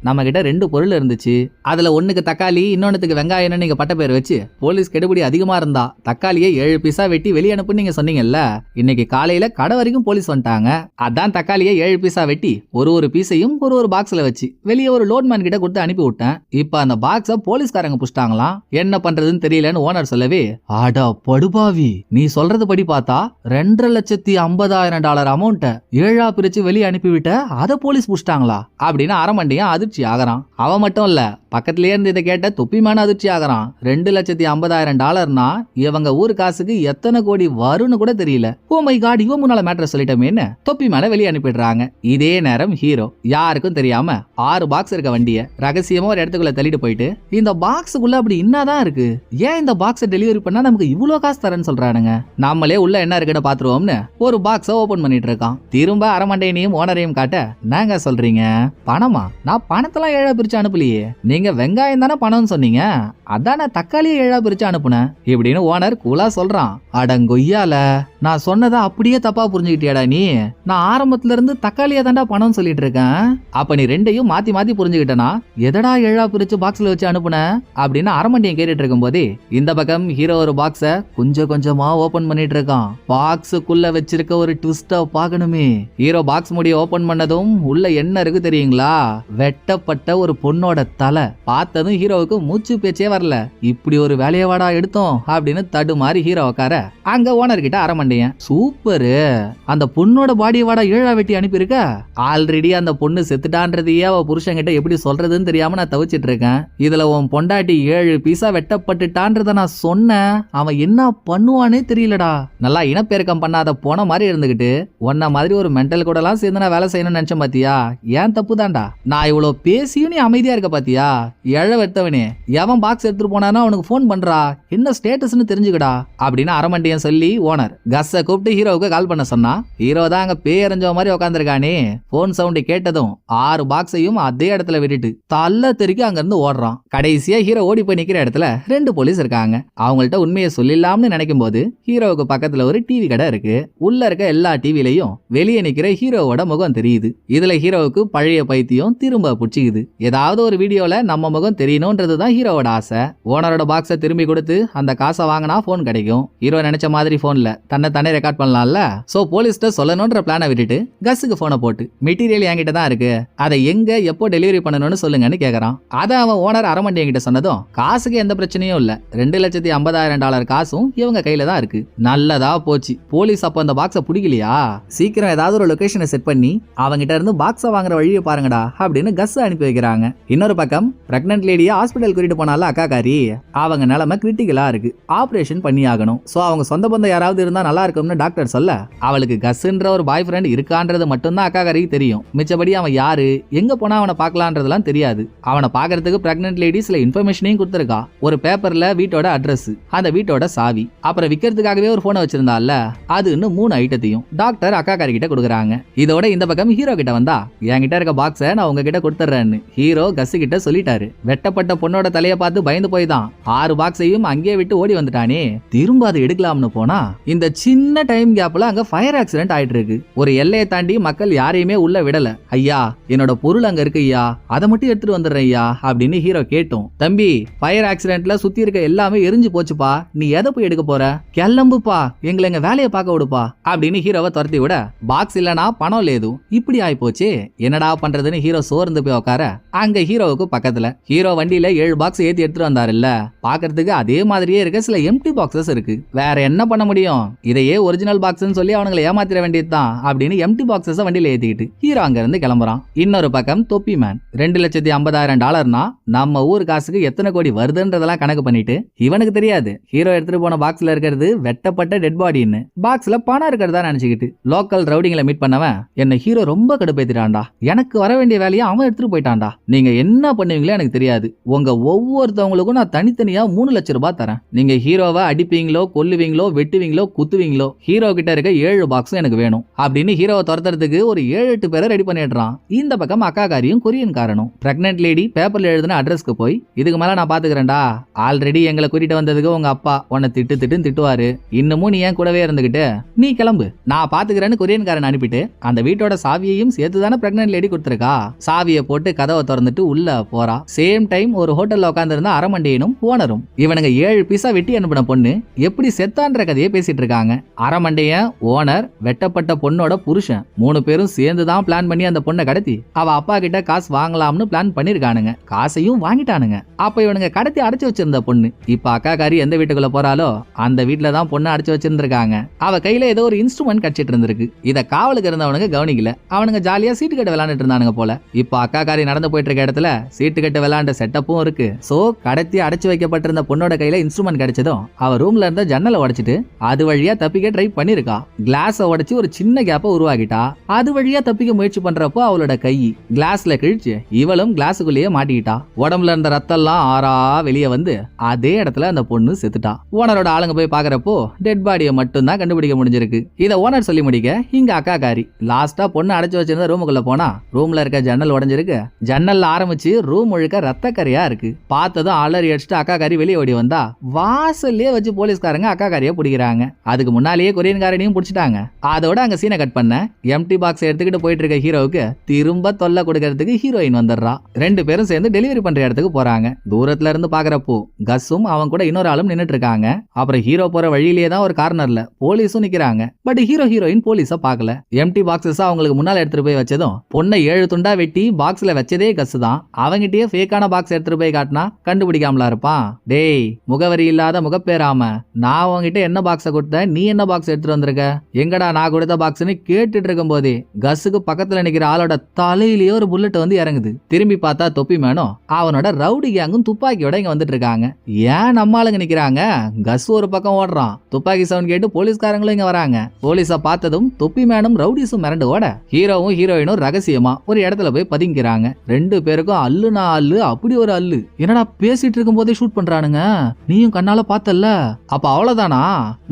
நம்ம கிட்ட 2 பொருள் இருந்துச்சு, அதுல ஒண்ணுக்கு தக்காளி இன்னொன்னுக்கு வெங்காயம்னு நீங்க பட்ட பேர் வச்சு போலீஸ் கெடுபிடி அதிகமா இருந்தா தக்காளியை 7 பீஸா வெட்டி வெளியே அனுப்புன்னு நீங்க சொன்னீங்கல்ல, இன்னைக்கு காலையில கடை வரைக்கும் போலீஸ் வந்துட்டாங்க, அதான் தக்காளியை 7 பீஸா வெட்டி ஒரு பீஸையும் ஒரு பாக்ஸ்ல வச்சு வெளியே ஒரு லோட்மேன் கிட்ட கொடுத்து அனுப்பி விட்டேன். இப்ப அந்த பாக்ஸ போலீஸ்காரங்க புடிச்சிட்டாங்களாம், என்ன பண்றதுன்னு தெரியலன்னு ஓனர் சொல்லவே, ஆடா படுபாவி, நீ சொல்றது படி பார்த்தா $2,50,000 அமௌண்ட 7ஆ பிரிச்சு வெளியே அனுப்பிவிட்ட, அத போலீஸ் புடிச்சிட்டாங்களா அப்படின்னு அரமண்டியா அதிர்ச்சி ஆகிறான். அவன் மட்டும் இல்ல, பக்கத்திலேயே இருந்து இதை கேட்ட தொப்பிமான அதிர்ச்சி ஆகிறான். $2,50,000 இவங்க ஊர் காசுக்கு எத்தனை கோடி வரும்னு கூட தெரியல. ஓ மை காட், இவன் முன்னால மேட்டர் சொல்லிட்டமேன்னு தொப்பி மேல வெளியே அனுப்பிடுறாங்க. இதே நேரம் ஹீரோ யாருக்கும் தெரியாம 6 பாக்ஸ் இருக்க வண்டிய ரகசியமா ஒரு இடத்துக்குள்ள தள்ளிட்டு போயிட்டு, இந்த பாக்ஸுக்குள்ள அப்படி என்னதான் இருக்கு, ஏன் இந்த பாக்ஸை டெலிவரி பண்ணா நமக்கு இவ்வளவு காசு தரேன்னு சொல்றானுங்க, நம்மளே உள்ள என்ன இருக்குன்னு பாத்துருவோம்னு ஒரு பாக்ஸை ஓபன் பண்ணிட்டு இருக்கான். திரும்ப அரமண்டையனையும் ஓனரையும் காட்ட, நாங்க சொல்றீங்க பணமா, நான் பணத்தெல்லாம் 7ஆ பிரிச்சு அனுப்பலையே, நீங்க வெங்காயம் தானே பணம்னு சொன்னீங்க, அதான தக்காளியை 7ஆ பிரிச்சு அனுப்புனேன் இப்படின்னு ஓனர் கூலா சொல்றான். அடங்கொய்யால, நான் சொன்னதை அப்படியே தப்பா புரிஞ்சுக்கிட்டியாடா நீ, நான் ஆரம்பத்துல இருந்து தக்காளியா தாண்டா பணம் சொல்லிட்டு இருக்கேன், அப்ப நீ ரெண்டையும் மாத்தி புரிஞ்சுக்கிட்டனா எதடா 7ஆ பிரிச்சு பாக்ஸ்ல வச்சு அனுப்புன அப்படின்னு அரமண்டியம் கேட்டுட்டு இருக்கும் போதே இந்த பக்கம் ஹீரோ ஒரு பாக்ஸ கொஞ்சமா ஓபன் பண்ணிட்டு இருக்கான். பாக்ஸுக்குள்ள வச்சிருக்க ஒரு ட்விஸ்ட பாக்கணுமே. ஹீரோ பாக்ஸ் மூடி ஓபன் பண்ணதும் உள்ள என்ன இருக்கு தெரியுங்களா, வெட்டப்பட்ட ஒரு பொண்ணோட தலை. பார்த்ததும் ஹீரோவுக்கு மூச்சு பேச்சே வரல. இப்படி ஒரு வேலையவாடா எடுத்தோம் அப்படின்னு தடுமாறி ஹீரோ உட்கார அங்க ஓனர் கிட்ட அரமண்டியன், சூப்பரு, அந்த பொண்ணோட பாடியை வாடா 7ஆ வெட்டி அனுப்பியிருக்க, ஆல்ரெடி அந்த பொண்ணு செத்துட்டான்றதையே அவ புருஷன்கிட்ட எப்படி சொல்றதுன்னு தெரியாம நான் தவிச்சிட்டு இருக்கேன், இதுல உன் பொண்டாட்டி 7 பீஸா வெட்டப்பட்டுட்டான்றத நான் சொன்னேன், அவன் என்ன பண்ணுவானே தெரியலடா, நல்லா இனப்பெருக்கம் பண்ணாத போன மாதிரி இருந்துகிட்டு உன்ன மாதிரி ஒரு மென்டல் கூட எல்லாம் சேர்ந்து நான் வேலை செய்யணும்னு நினைச்சேன் பாத்தியா, ஏன் தப்பு தான்டா, நான் இவ்வளவு பேசியும் நீ அமைதியா இருக்க பாத்தியா, வெட்டவனே எவன் பாக்ஸ் எடுத்துட்டு போனானோ அவனுக்கு போன் பண்றா, என்ன ஸ்டேட்டஸ்னு தெரிஞ்சுக்கடா அப்படின்னு அரமண்டியன் சொல்லி ஓனர் கஸ்ஸ கூப்பிட்டு ஹீரோவுக்கு கால் பண்ண சொன்னா. ஹீரோ தான் அங்க பேரஞ்ச மாதிரி உட்காந்துருக்கானே. போன் சவுண்ட் கேட்டதும் 6 பாக்ஸையும் அதே இடத்துல விட்டுட்டு தள்ள தெறிக்க அங்க இருந்து ஓடுறான். கடைசியா ஹீரோ ஓடி போய் நிக்கிற இடத்துல 2 போலீஸ் இருக்காங்க. அவங்கள்ட்ட உண்மையை சொல்லிடலாம்னு நினைக்கும் போது ஹீரோவுக்கு பக்கத்துல ஒரு டிவி கடை இருக்கு. உள்ள இருக்க எல்லா டிவிலையும் வெளியே நிக்கிற ஹீரோவோட முகம் தெரியுது. இதுல ஹீரோவுக்கு பழைய பைத்தியம் திரும்ப புடிச்சுக்குது. ஏதாவது ஒரு வீடியோல நம்ம முகம் தெரியணும்ன்றதுதான் ஹீரோவோட ஆசை. ஓனரோட பாக்ஸை திரும்பி கொடுத்து அந்த காசை வாங்கினா போன் கிடைக்கும். ஹீரோ நினைச்ச மாதிரி போன்ல தன்னை தானே ரெக்கார்ட் பண்ணலாம்ல. சோ போலீஸ்ட சொல்லணும்ன்ற பிளானை விட்டுட்டு கஸ்ஸுக்கு போனை போட்டு மெட்டீரியல் என்கிட்ட தான் இருக்கு, அதை எங்க எப்போ டெலிவரி பண்ணணும்னு சொல்லுங்கன்னு கேக்குறான். அதை அவன் ஓனர் அரமண்டி என்கிட்ட சொன்னதும் காசுக்கு எந்த பிரச்சனையும் இல்ல, $2,50,000 காசும் இவங்க கையில தான் இருக்கு. நல்லதா போச்சு. போலீஸ் அப்ப அந்த பாக்ஸை பிடிக்கலையா, சீக்கிரம் ஏதாவது ஒரு லொகேஷனை செட் பண்ணி அவங்கிட்ட இருந்து பாக்ஸை வாங்குற வழியை பாருங்கடா அப்படின்னு கஸ் அனுப்பி வைக்கிறாங்க. இன்னொரு பக்கம் பிரெக்னன்ட் லேடியை ஹாஸ்பிட்டல் கூட்டிட்டு போனால அக்காக்காரி, அவங்க நிலைமை கிரிட்டிக்கலா இருக்கு, ஆபரேஷன் பண்ணி ஆகணும். சோ அவங்க சொந்த பந்தம் யாராவது இருந்தா நல்லா இருக்கும்னு டாக்டர் சொல்ல, அவளுக்கு கஸ்ன்ற ஒரு பாய் ஃப்ரெண்ட் இருக்கான்றது மட்டும்தான் அக்காக்காரிக்கு தெரியும். மிச்சபடி அவன் யாரு, எங்க போனா அவனை பார்க்கலான்றதுலாம் தெரியாது. அவனை பாக்குறதுக்கு பிரெக்னன்ட் லேடி சில இன்ஃபர்மேஷனையும் கொடுத்திருக்கா. ஒரு பேப்பர்ல வீட்டோட அட்ரஸ், அந்த வீட்டோட சாவி, அப்புறம் விக்கிறதுக்காகவே ஒரு போனை வச்சிருந்தால அது இன்னும் 3 ஐட்டத்தையும் டாக்டர் அக்காக்காரி கிட்ட கொடுக்குறாங்க. இதோட இந்த பக்கம் ஹீரோ கிட்ட வந்தா, என்கிட்ட இருக்க பாக்ஸை நான் உங்ககிட்ட கொடுத்துறேன்னு ஹீரோ கஸ் கிட்ட சொல்லிட்டாரு. வெட்டப்பட்ட பொண்ணோட தலையை பார்த்து பயந்து போய் தான் 6 பாக்ஸையும் அங்கேயே விட்டு ஓடி வந்துட்டானே. திரும்ப அதை எடுக்கலாம்னு போனா இந்த சின்ன டைம் கேப்ல அங்க ஃபயர் ஆக்சிடென்ட் ஆயிட்டு இருக்கு. ஒரு எல்லையை தாண்டி மக்கள் யாரையுமே உள்ள விடல. ஐயா என்னோட பொருள் அங்க இருக்கு ஐயா, அதை மட்டும் எடுத்துட்டு வந்துடுறேன் ஐயா அப்படின்னு ஹீரோ கேட்டோம். தம்பி ஃபயர் ஆக்சிடென்ட்ல சுத்தி இருக்க எல்லாமே எரிஞ்சு போச்சுப்பா, நீ எதை போய் எடுக்க போற, கிளம்புப்பா, எங்களை எங்க வேலையை பார்க்க விடுப்பா அப்படின்னு ஹீரோவை துரத்தி விட, பாக்ஸ் இல்லனா பணம் லேது, இப்படி ஆயி போச்சு, என்னடா பண்றதுன்னு ஹீரோ சோர்ந்து போய் உட்கார, அங்க ஹீரோவுக்கு பக்கத்துல ஹீரோ வண்டியில 7 பாக்ஸ் ஏத்தி எடுத்துட்டு வந்தாருல்ல, பாக்குறதுக்கு அதே மாதிரியே இருக்க சில எம்டி பாக்ஸஸ் இருக்கு. வேற என்ன பண்ண முடியும், இதையே ஒரிஜினல் பாக்ஸ்னு சொல்லி அவனுங்களை ஏமாத்திர வேண்டியதுதான் அப்படின்னு எம்டி பாக்ஸஸ் வண்டியில ஏத்திக்கிட்டு ஹீரோ அங்க இருந்து கிளம்புறான். இன்னொரு பக்கம் தொப்பி மேன் $2,50,000 நம்ம ஊர் காசுக்கு எத்தனை கோடி வருதுன்றதெல்லாம் கணக்கு பண்ணிட்டு, இவனுக்கு தெரியாது ஹீரோ எடுத்துட்டு போன பாக்ஸ்ல இருக்கிறது வெட்டப்பட்ட டெட் பாடின்னு. பாக்ஸ்ல பணம் இருக்கிறதா நினைச்சுக்கிட்டு லோக்கல் ரவுடிங்களை மீட் பண்ணவன், என்ன ஹீரோ ரொம்ப கடுப்பேத்திட்டான்டா, எனக்கு வர வேண்டிய வேலையை அவன் எடுத்துட்டு போயிட்டான்டா, நீங்க என்ன பண்ணுவீங்களோ எனக்கு தெரியாது, உங்க ஒவ்வொருத்தவங்களுக்கும் நான் தனித்தனியா 3 லட்சம் ரூபாய் தரேன், நீங்க ஹீரோவை அடிப்பீங்களோ கொல்லுவீங்களோ வெட்டுவீங்களோ குத்துவீங்களோ, ஹீரோ கிட்ட இருக்க 7 பாக்ஸும் எனக்கு வேணும் அப்படின்னு ஹீரோவை துரத்துறதுக்கு ஒரு 7-8 பேரை ரெடி பண்ணிடுறான். இந்த பக்கம் அக்காக்காரியும் கொரியன் காரனும் பிரெக்னன்ட் லேடி பேப்பர்ல எழுதின அட்ரஸ்க்கு போய், இதுக்கு மேல நான் பாத்துக்கிறேன்டா, ஆல்ரெடி எங்களை கூட்டிட்டு வந்ததுக்கு உங்க அப்பா உன்னை திட்டுன்னு திட்டுவாரு, இன்னமும் நீ ஏன் கூடவே இருந்துகிட்டு நீ கிளம்பு, நான் பாத்துக்கிறேன்னு கொரியன் காரன் அனுப்பிட்டு அந்த வீட்டோட சாவியையும் சேர்த்துதானே பிரெக்னன்ட் லேடி கொடுத்திருக்கா. சாவியை போட்டு கதவை திறந்துட்டு உள்ள போறா. சேம் டைம் ஒரு ஹோட்டல்ல உட்கார்ந்து இருந்த அரமண்டையனும் ஓனரும் இவனுங்க 7 பீஸா வெட்டி அனுப்பின பொண்ணு எப்படி செத்தான்ற கதையை பேசிட்டு இருக்காங்க. அரமண்டையன், ஓனர், வெட்டப்பட்ட பொண்ணோட புருஷன் 3 பேரும் சேர்ந்துதான் பிளான் பண்ணி அந்த பொண்ணை கடத்தி அவ அப்பா கிட்ட காசு வாங்கலாம்னு பிளான் பண்ணிருக்கானுங்க. காசையும் வாங்கிட்டானுங்க. அப்ப இவனுங்க கடத்தி அடைச்சு வச்சிருந்த பொண்ணு இப்ப அக்காக்காரி எந்த வீட்டுக்குள்ள போறாலோ அந்த வீட்டுல தான் பொண்ணு அடைச்சு வச்சிருந்திருக்காங்க. அவ கையில ஏதோ ஒரு இன்ஸ்ட்ருமெண்ட் கடிச்சிட்டு இருந்திருக்கு. இத காவலுக்கு இருந்தவனுங்க கவனிக்கல. அவனுங்க ஜாலியா சீட்டு கட்டு விளையாண்டுட்டு இருந்தானுங்க போல. இப்ப அக்காக்காரி நடந்து போயிட்டு இருக்க இடத்துல சீட்டு கட்டு விளையாண்ட செட்டப்பும் இருக்கு. சோ கடத்தி அடைச்சு வைக்கப்பட்டிருந்த பொண்ணோட கையில இன்ஸ்ட்ருமெண்ட் கிடைச்சதும் அவ ரூம்ல இருந்த ஜன்னலை உடைச்சிட்டு அது வழியா தப்பிக்க ட்ரை பண்ணிருக்கா. கிளாஸ உடைச்சு ஒரு சின்ன கேப்ப உருவாக்கிட்டா. அது வழியா தப்பிக்க முயற்சி பண்றப்போ அவளோட கை கிளாஸ்ல கிழிச்சு இவளும் கிளாஸுக்குள்ளேயே மாட்டிக்கிட்டா. உடம்புல இருந்த ரத்தம்லாம் ஆறா வெளியே வந்து அதே இடத்துல அந்த பொண்ணு செத்துட்டா. ஓனரோட ஆளுங்க போய் பாக்குறப்போ டெட் பாடியை மட்டும் தான் கண்டுபிடிக்க முடிஞ்சிருக்கு. இத ஓனர் சொல்லி முடிக்க இங்க அக்காக்காரி லாஸ்டா பொண்ணு அடைச்சு வச்சிருந்த ரூமுக்குள்ள போனா ரூம்ல இருக்க ஜன்னல் உடைஞ்சிருக்கு. ஜன்னல்ல ஆரம்பிச்சு ரூம் முழுக்க ரத்தக்கரையா இருக்கு. பார்த்ததும் அலறி அடிச்சுட்டு அக்காக்காரி வெளியே ஓடி வந்தா வாசல்லே வச்சு போலீஸ்காரங்க அக்காக்காரியை பிடிக்கிறாங்க. அதுக்கு முன்னாலேயே கொரியன்காரனையும் பிடிச்சிட்டாங்க. அதோட அங்க சீனை கட் பண்ண எம்டி பாக்ஸ் எடுத்துக்கிட்டு போயிட்டு இருக்க ஹீரோவுக்கு திரும்ப தொல்லை கொடுக்கறதுக்கு ஹீரோயின் வந்துடுறா. 2 பேரும் சேர்ந்து டெலிவரி பண்ற இடத்துக்கு போறாங்க. தூரத்துல இருந்து பாக்குறப்போ கஸ்ஸும் அவன் கூட இன்னொரு ஆளும் நின்னுட்டு இருக்காங்க. அப்புறம் ஹீரோ போற வழியிலேயே தான் ஒரு கார்னர்ல போலீஸும் நிக்கிறாங்க. பட் ஹீரோயின் போலீஸ பாக்கல. எம்டி பாக்ஸஸ் அவங்களுக்கு முன்னால எடுத்துட்டு போய் வச்சதும் பொண்ணை 7 துண்டா வெட்டி பாக்ஸ்ல வச்சதே கஸ் தான். அவங்கிட்டயே ஃபேக்கான பாக்ஸ் எடுத்துட்டு போய் காட்டினா கண்டுபிடிக்காமலா இருப்பான். டேய் முகவரி இல்லாத முகப்பேராம, நான் உங்ககிட்ட என்ன பாக்ஸ கொடுத்த, நீ என்ன பாக்ஸ் எடுத்துட்டு வந்திருக்க, எங்கடா நான் கொடுத்த பாக்ஸ்னு கேட்டுட்டு இருக்கும் போதே கஸ்ஸுக்கு பக்கத்துல நிக்கிற ஆளோட தலையிலேயே ஒரு புல்லட் வந்து இறங்குது. திரும்பி பார்த்தா தொப்பி மேனும் அவனோட ரவுடி கேங்கும் துப்பாக்கியோட இங்க வந்துட்டு இருக்காங்க. ஏன் நம்ம ஆளுங்க நிக்கிறாங்க, கஸ் ஒரு பக்கம் ஓடுறான். துப்பாக்கி சவுண்ட் கேட்டு போலீஸ்காரங்களும் இங்க வராங்க. போலீஸ பார்த்ததும் தொப்பி மேனும் ரவுடிஸும் மிரண்டு ஓட ஹீரோவும் ஹீரோயினும் ரகசியமா ஒரு இடத்துல போய் பதுங்கிக்கிறாங்க. 2 பேருக்கும் அல்லுனா அல்லு, அப்படி ஒரு அல்லு. என்னடா பேசிட்டு இருக்கும் போதே ஷூட் பண்றானுங்க, நீயும் கண்ணால பார்த்தல்ல, அப்ப அவ்வளவுதானா,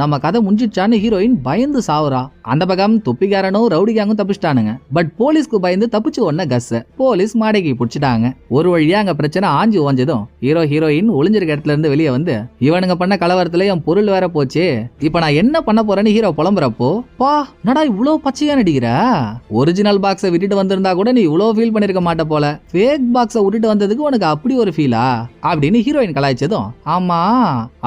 நம்ம கதை முடிஞ்சிச்சான்னு ஹீரோயின் பயந்து சாவுறா. அந்த பக்கம் தொப்பிக்காரனும் ரவுடி கேங்கும் தப்பிச்சிட்டானுங்க. பட் போலீஸ்க்கு பயந்து தப்பிச்சு ஒன்ன கஸ் போலீஸ் மாடைக்கு புடிச்சிட்டாங்க. ஒரு வழியா அங்க பிரச்சனை ஆஞ்சு ஓஞ்சதும் ஹீரோ ஹீரோயின் ஒளிஞ்சிருக்க இடத்துல இருந்து வெளியே வந்து இவனுங்க பண்ண கலவரத்துல என் பொருள் வேற போச்சு, இப்ப நான் என்ன பண்ண போறேன்னு ஹீரோ புலம்புறப்போ, பா நடா இவ்வளவு பச்சையா நடிக்கிற, ஒரிஜினல் பாக்ஸை விட்டுட்டு வந்திருந்தா கூட நீ இவ்வளவு ஃபீல் பண்ணிருக்க மாட்ட போல, ஃபேக் பாக்ஸை விட்டுட்டு வந்ததுக்கு உனக்கு அப்படி ஒரு ஃபீலா அப்படின்னு ஹீரோயின் கலாய்ச்சதும், ஆமா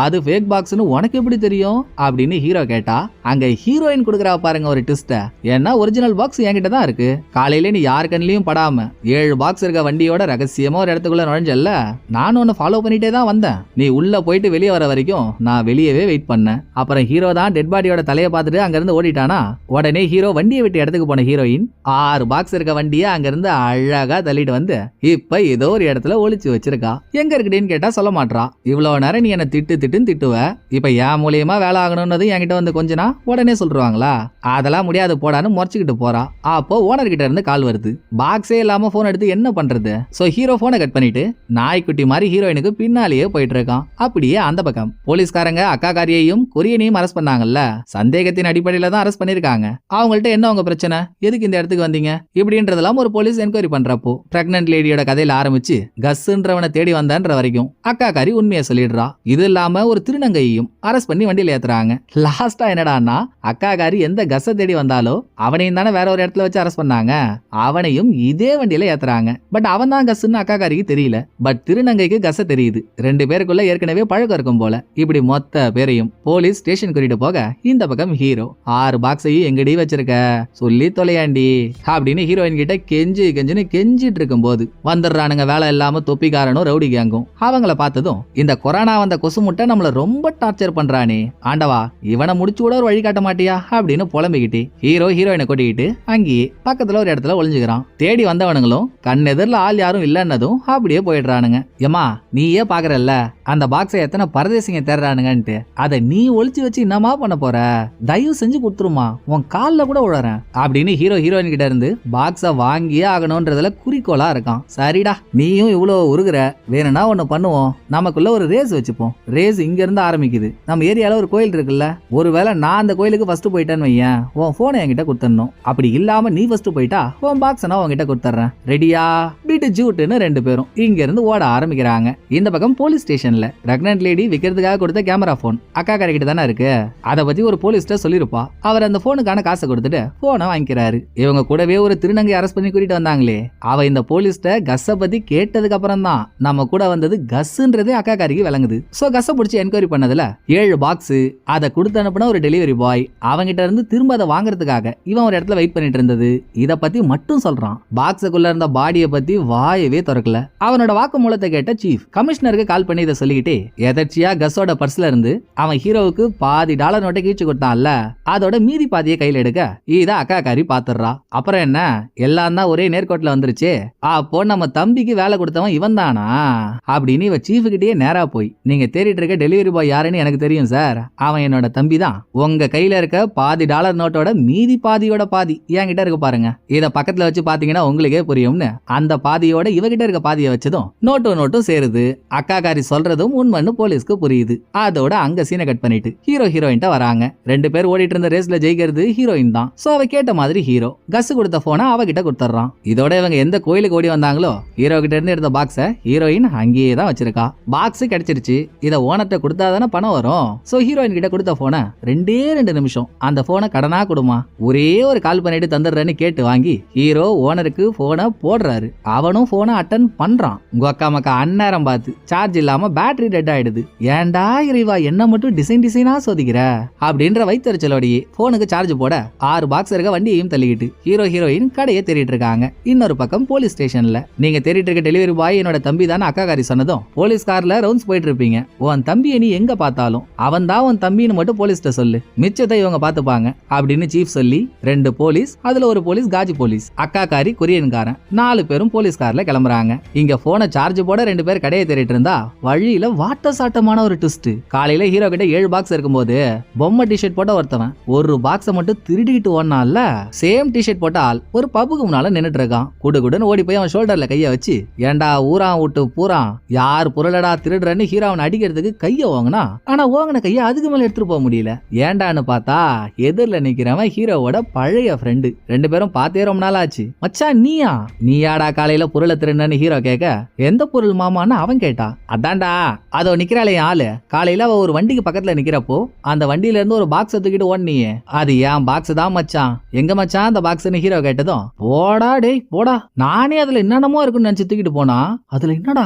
அது ஃபேக் பாக்ஸ்னு உனக்கு எப்படி தெரியும் அப்படின்னு ஹீரோ கேட்டா, அங்க ஹீரோயின் கொடுக்குறா பாருங்க ஒரு ட்விஸ்ட. ஏன்னா ஒரிஜினல் பாக்ஸ் என்கிட்ட தான் இருக்கு, காலையில நீ யார் கண்ணிலையும் படாம 7 பாக்ஸ் இருக்க வண்டியோட ரகசியமா ஒரு இடத்துக்குள்ள நுழைஞ்சல்ல, நான் உன்னை ஃபாலோ பண்ணிட்டே தான் வந்தேன், நீ உள்ள போயிட்டு வெளியே வர வரைக்கும் நான் வெளியவே வெயிட் பண்ணேன். அப்புறம் ஹீரோ தான் டெட் பாடியோட தலையை பார்த்துட்டு அங்க இருந்து ஓடிட்டானா, உடனே ஹீரோ வண்டியை விட்டு இடத்துக்கு போன ஹீரோயின் 6 பாக்ஸ் இருக்க வண்டியை அங்க இருந்து அழகா தள்ளிட்டு வந்து இப்ப ஏதோ ஒரு இடத்துல ஒளிச்சு வச்சிருக்கா. எங்க இருக்குன்னு கேட்டா சொல்ல மாட்டா. இவ்வளவு நேரம் நீ என்ன திட்டுன்னு திட்டுவ, இப்ப என் மூலியமா வேலை ஆகணும்னு என்கிட்ட வந்து கொஞ்சனா உடனே சொல்றாங்களா, அதெல்லாம் முடியாது போடான்னு முறைச்சுக்கிட்டு போறா. அப்போ ஓனர் கிட்ட இருந்து கால் வருது. பாக்ஸே இல்லாம போன் எடுத்து என்ன பண்றது? சோ ஹீரோ போனை கட் பண்ணிட்டு நாய்க்குட்டி மாதிரி ஹீரோயினுக்கு பின்னாலேயே போயிட்டு இருக்கான். அப்படியே அந்த பக்கம் போலீஸ்காரங்க அக்காக்காரியையும் கொரியனையும் அரெஸ்ட் பண்ணாங்கல்ல, சந்தேகத்தின் அடிப்படையில தான் அரெஸ்ட் பண்ணிருக்காங்க. அவங்கள்ட்ட என்ன உங்க பிரச்சனை, எதுக்கு இந்த இடத்துக்கு வந்தீங்க இப்படின்றதெல்லாம் ஒரு போலீஸ் என்கொயரி பண்றப்போ பிரெக்னன்ட் லேடியோட கதையில ஆரம்பிச்சு கஸ்ன்றவனை தேடி வந்தான்ற வரைக்கும் அக்காக்காரி உண்மையை சொல்லிடுறா. இது இல்லாம ஒரு திருநங்கையையும் அரெஸ்ட் பண்ணி வண்டியில ஏத்துறாங்க. லாஸ்டா என்னடான்னா அக்காக்காரி எந்த கஸ்ஸை தேடி வந்தாலோ அவனையும் தானே வேற ஒரு இடத்துல வச்சு அரெஸ்ட் பண்ணாங்க, அவனையும் இதே வண்டியில ஏத்துறாங்க. பட் அவன் தான் கஸ்ன்னு அக்காக்காரிக்கு தெரியல, பட் திருநங்கைக்கு கஸ்ஸ தெரியுது. 2 பேருக்குள்ள ஏற்கனவே பழக்கம் இருக்கும் போல. இப்படி மொத்த பேரையும் போலீஸ் ஸ்டேஷன் கூட்டிட்டு போக இந்த பக்கம் ஹீரோ 6 பாக்ஸையும் எங்கடி வச்சிருக்க சொல்லி தொலையாண்டி அப்படின்னு ஹீரோயின் கிட்ட கெஞ்சுன்னு கெஞ்சிட்டு இருக்கும் போது வந்துடுறானுங்க வேலை இல்லாம தொப்பிக்காரனும் ரவுடி கேங்கும். அவங்கள பார்த்ததும் இந்த கொரோனா வந்த கொசு முட்டை நம்மள ரொம்ப டார்ச்சர் பண்றானே, ஆண்டவா இவனை முடிச்சு விட ஒரு வழி காட்ட மாட்டியா அப்படின்னு புலம்பிக்கிட்டு ஹீரோ ஹீரோயினை கூட்டிக்கிட்டு அங்கேயே பக்கத்துல ஒரு இடத்துல ஒளிஞ்சுக்கிறான். தேடி வந்தவனுங்களும் கண் எதிரில் ஆள் யாரும் இல்லைன்னதும் அப்படியே போயிடுறானுங்க. ஏமா நீயே பாக்குறல்ல அந்த பாக்ஸை எத்தனை பரதேசிங்க தேடுறானுங்கன்ட்டு, அதை நீ ஒளிச்சு வச்சு என்னமா பண்ண போற, தயவு செஞ்சு கொடுத்துருமா, உன் காலில் கூட உழறேன் அப்படின்னு ஹீரோ ஹீரோயின் கிட்ட இருந்து பாக்ஸை வாங்கியே ஆகணும்ன்றதுல குறிக்கோளா இருக்கான். சரிடா நீயும் இவ்வளவு உருகுற, வேணும்னா ஒண்ணு பண்ணுவோம், நமக்குள்ள ஒரு ரேஸ் வச்சுப்போம். ரேஸ் இங்க இருந்து ஆரம்பிக்குது. நம்ம ஏரியால ஒரு கோயில் இருக்குல்ல, ஒருவேளை நான் அந்த கோயிலுக்கு ஃபர்ஸ்ட் போயிட்டேன்னு வையேன், உன் போனை என்கிட்ட கொடுத்துடணும். அப்படி இல்லாம நீ ஃபர்ஸ்ட் போயிட்டா உன் பாக்ஸ் நான் உன்கிட்ட கொடுத்துறேன், ரெடியா பீட்டு ஜூட்டுன்னு 2 பேரும் இங்க இருந்து ஓட ஆரம்பிக்கிறாங்க. இந்த பக்கம் போலீஸ் ஸ்டேஷன்ல பிரெக்னன்ட் லேடி விக்கிறதுக்காக கொடுத்த கேமரா போன் அக்கா கரைக்கிட்ட தானே இருக்கு. அதை பத்தி ஒரு போலீஸ்ட சொல்லிருப்பா. அவர் அந்த போனுக்கான காசை கொடுத்துட்டு போனை வாங்கிக்கிறாரு. இவங்க கூடவே ஒரு திருநங்கை அரெஸ்ட் பண்ணி கூட்டிட்டு வந்தாங்களே, அவ இந்த போலீஸ்ட கஸ்ஸ பத்தி கேட்டதுக்கு அப்புறம் தான் நம்ம கூட வந்தது கஸ்ன்றதே அக்கா காரிக்கு விளங்குது. சோ கஸ்ஸ பிடிச்சி என்கொயரி பண்ணதுல 7 பாக்ஸ் அதை கொடுத்து அனுப்புன ஒரு டெலிவரி பாய் அவங்கிட்ட இருந்து திரும்ப அதை வாங்குறதுக்காக இவன் ஒரு இடத்துல வெயிட் பண்ணிட்டு இருந்தது. இத பத்தி மட்டும் சொல்றான். பாக்ஸுக்குள்ள இருந்த பாடியை பத்தி வாயவே திறக்கல. அவனோட வாக்குமூலத்தை கேட்ட சீஃப் கமிஷனருக்கு கால் பண்ணி இதை சொல்லிக்கிட்டே எதர்ச்சியா கஸ்ஸோட பர்ஸ்ல இருந்து அவன் ஹீரோவுக்கு பாதி டாலர் நோட்டை கீழ்ச்சி கொடுத்தான்ல, அதோட மீதி பாதியை கையில எடுக்க இத அக்கா காரி பாத்துறா. அப்புறம் என்ன எல்லாம் தான் ஒரே நேர்கோட்டில் வந்துருச்சு, அப்போ நம்ம தம்பிக்கு வேலை கொடுத்தவன் இவன் தானா அப்படின்னு இவ சீஃப் கிட்டே நேரா போய், நீங்க தேடிட்டு இருக்க டெலிவரி பாய் யாருன்னு எனக்கு தெரியும் சார், அவன் என்னோட தம்பி தான், உங்க கையில இருக்க பாதி டாலர் நோட்டோட மீதி பாதியோட பாதி என்கிட்ட இருக்கு பாருங்க, இத பக்கத்துல வச்சு பாத்தீங்கன்னா உங்களுக்கே புரியும்னு அந்த பாதியோட இவகிட்ட இருக்க பாதியை வச்சதும் நோட்டும் சேருது. அக்கா காரி சொல்றதும் உண்மைன்னு போலீஸ்க்கு புரியுது. அதோட அங்க சீனை கட் பண்ணிட்டு ஹீரோ ஹீரோயின்ட்ட வராங்க. 2 பேர் ஓடிட்டு இருந்த ரேஸ்ல ஜெயிக்கிறது ஹீரோயின் தான். சோ அவ கேட்ட மாதிரி ஹீரோ கஸ் கொடுத்த போனை அவகிட்ட கொடுத்துறான். இதோட இவங்க எந்த கோயிலுக்கு ஓடி வந்தாங்களோ ஹீரோ கிட்ட இருந்து எடுத்த பாக்ஸ ஹீரோயின் அங்கேயே தான் வச்சிருக்கா. பாக்ஸ் கிடைச்சிருச்சு, இத ஓனர்ட்ட கொடுத்தாதானே பணம் வரும். சோ ஹீரோயின் கிட்ட கொடுத்த போனை 2 நிமிஷம் அந்த போனை கடனா கொடுமா, ஒரே ஒரு கால் பண்ணிட்டு தந்துடுறேன்னு கேட்டு வாங்கி ஹீரோ ஓனருக்கு போனை போடுறாரு. அவனும் போனை அட்டன் பண்றான். அக்கா மக்கா அந்நேரம் பார்த்து சார்ஜ் இல்லாம பேட்டரி டெட் ஆயிடுது. ஏண்டா இறைவா என்ன மட்டும் டிசைனா சோதிக்கிற அப்படின்ற வைத்தறிச்சலோடையே போனுக்கு சார்ஜ் போட 6 பாக்ஸ் இருக்க வண்டியையும் தள்ளிக்கிட்டு ஹீரோ ஹீரோயின் கடையை தேடிட்டு இருக்காங்க. இன்னொரு பக்கம் போலீஸ் ஸ்டேஷன்ல நீங்க தேடிட்டு இருக்க டெலிவரி பாய் என்னோட தம்பி தான் அக்கா காரி சொன்னதும் போலீஸ் கார்ல ரவுண்ட்ஸ் போயிட்டு இருப்பீங்க. உன் தம்பியை நீ எங்க பார்த்தாலும் அவன் தான் உன் தம்பின்னு மட்டும் போலீஸ்ட சொல்லு, மிச்சத்தை இவங்க பாத்துப்பாங்க அப்படின்னு சீஃப் சொல்லி 2 போலீஸ், அதுல ஒரு போலீஸ் காஜி போலீஸ், அக்கா காரி கொரியன்காரன் 4 பேரும் போலீஸ் கார்ல கிளம்புறாங்க. இங்க போனை சார்ஜ் போட 2 பேர் கடையை தேடிட்டு இருந்தா வழியில வாட்ட சாட்டமான ஒரு ட்விஸ்ட். காலையில ஹீரோ கிட்ட 7 பாக்ஸ் இருக்கும்போது பொம்மை டிஷர்ட் போட்ட ஒருத்தவன் ஒரு பாக்ஸ மட்டும் திருடிட்டு ஓடனால சேம் டிஷர்ட் போட்ட ஆள் ஒரு பப்புக்கு முன்னால நின்னுட்டு இருக்கான். குடுகுடுன்னு ஓடி போய் அவன் ஷோல்டர்ல கைய வச்சு, ஏண்டா ஊரான் விட்டு பூரான் யார் பொருளடா திருடுறன்னு ஹீரோ அவனை அடிக்கிறதுக்கு கைய ஓங்கினா, ஆனா ஓங்கின கைய அதுக்கு மேல எடுத்துட்டு போக முடியல. ஏண்டான்னு பார்த்தா எதிரில நிக்கிறவன் ஹீரோவோட பழைய ஃப்ரெண்டு. ரெண்டு பேரும் பார்த்தே ரொம்ப நாள் ஆச்சு. மச்சான் நீயாடா காலையில பொருளை திருடன்னு ஹீரோ கேட்க, எந்த பொருள் மாமான்னு அவன் கேட்டா. அதான்டா அதோ நிக்கிறாளே ஆளு, காலையில அவ ஒரு வண்டிக்கு பக்கத்துல நிக்கிறப்போ அந்த வண்டியில இருந்து ஒரு பாக்ஸ் தூக்கிட்டு ஓடுனியே, அது ஏன் பாக்ஸ் தான் மச்சான். எங்க மச்சான் அந்த பாக்ஸ்னு ஹீரோ கேட்டதும், போடா டேய் போடா, நானே அதுல என்னென்னமோ இருக்குன்னு நினைச்சு தூக்கிட்டு போனா அதுல என்னடா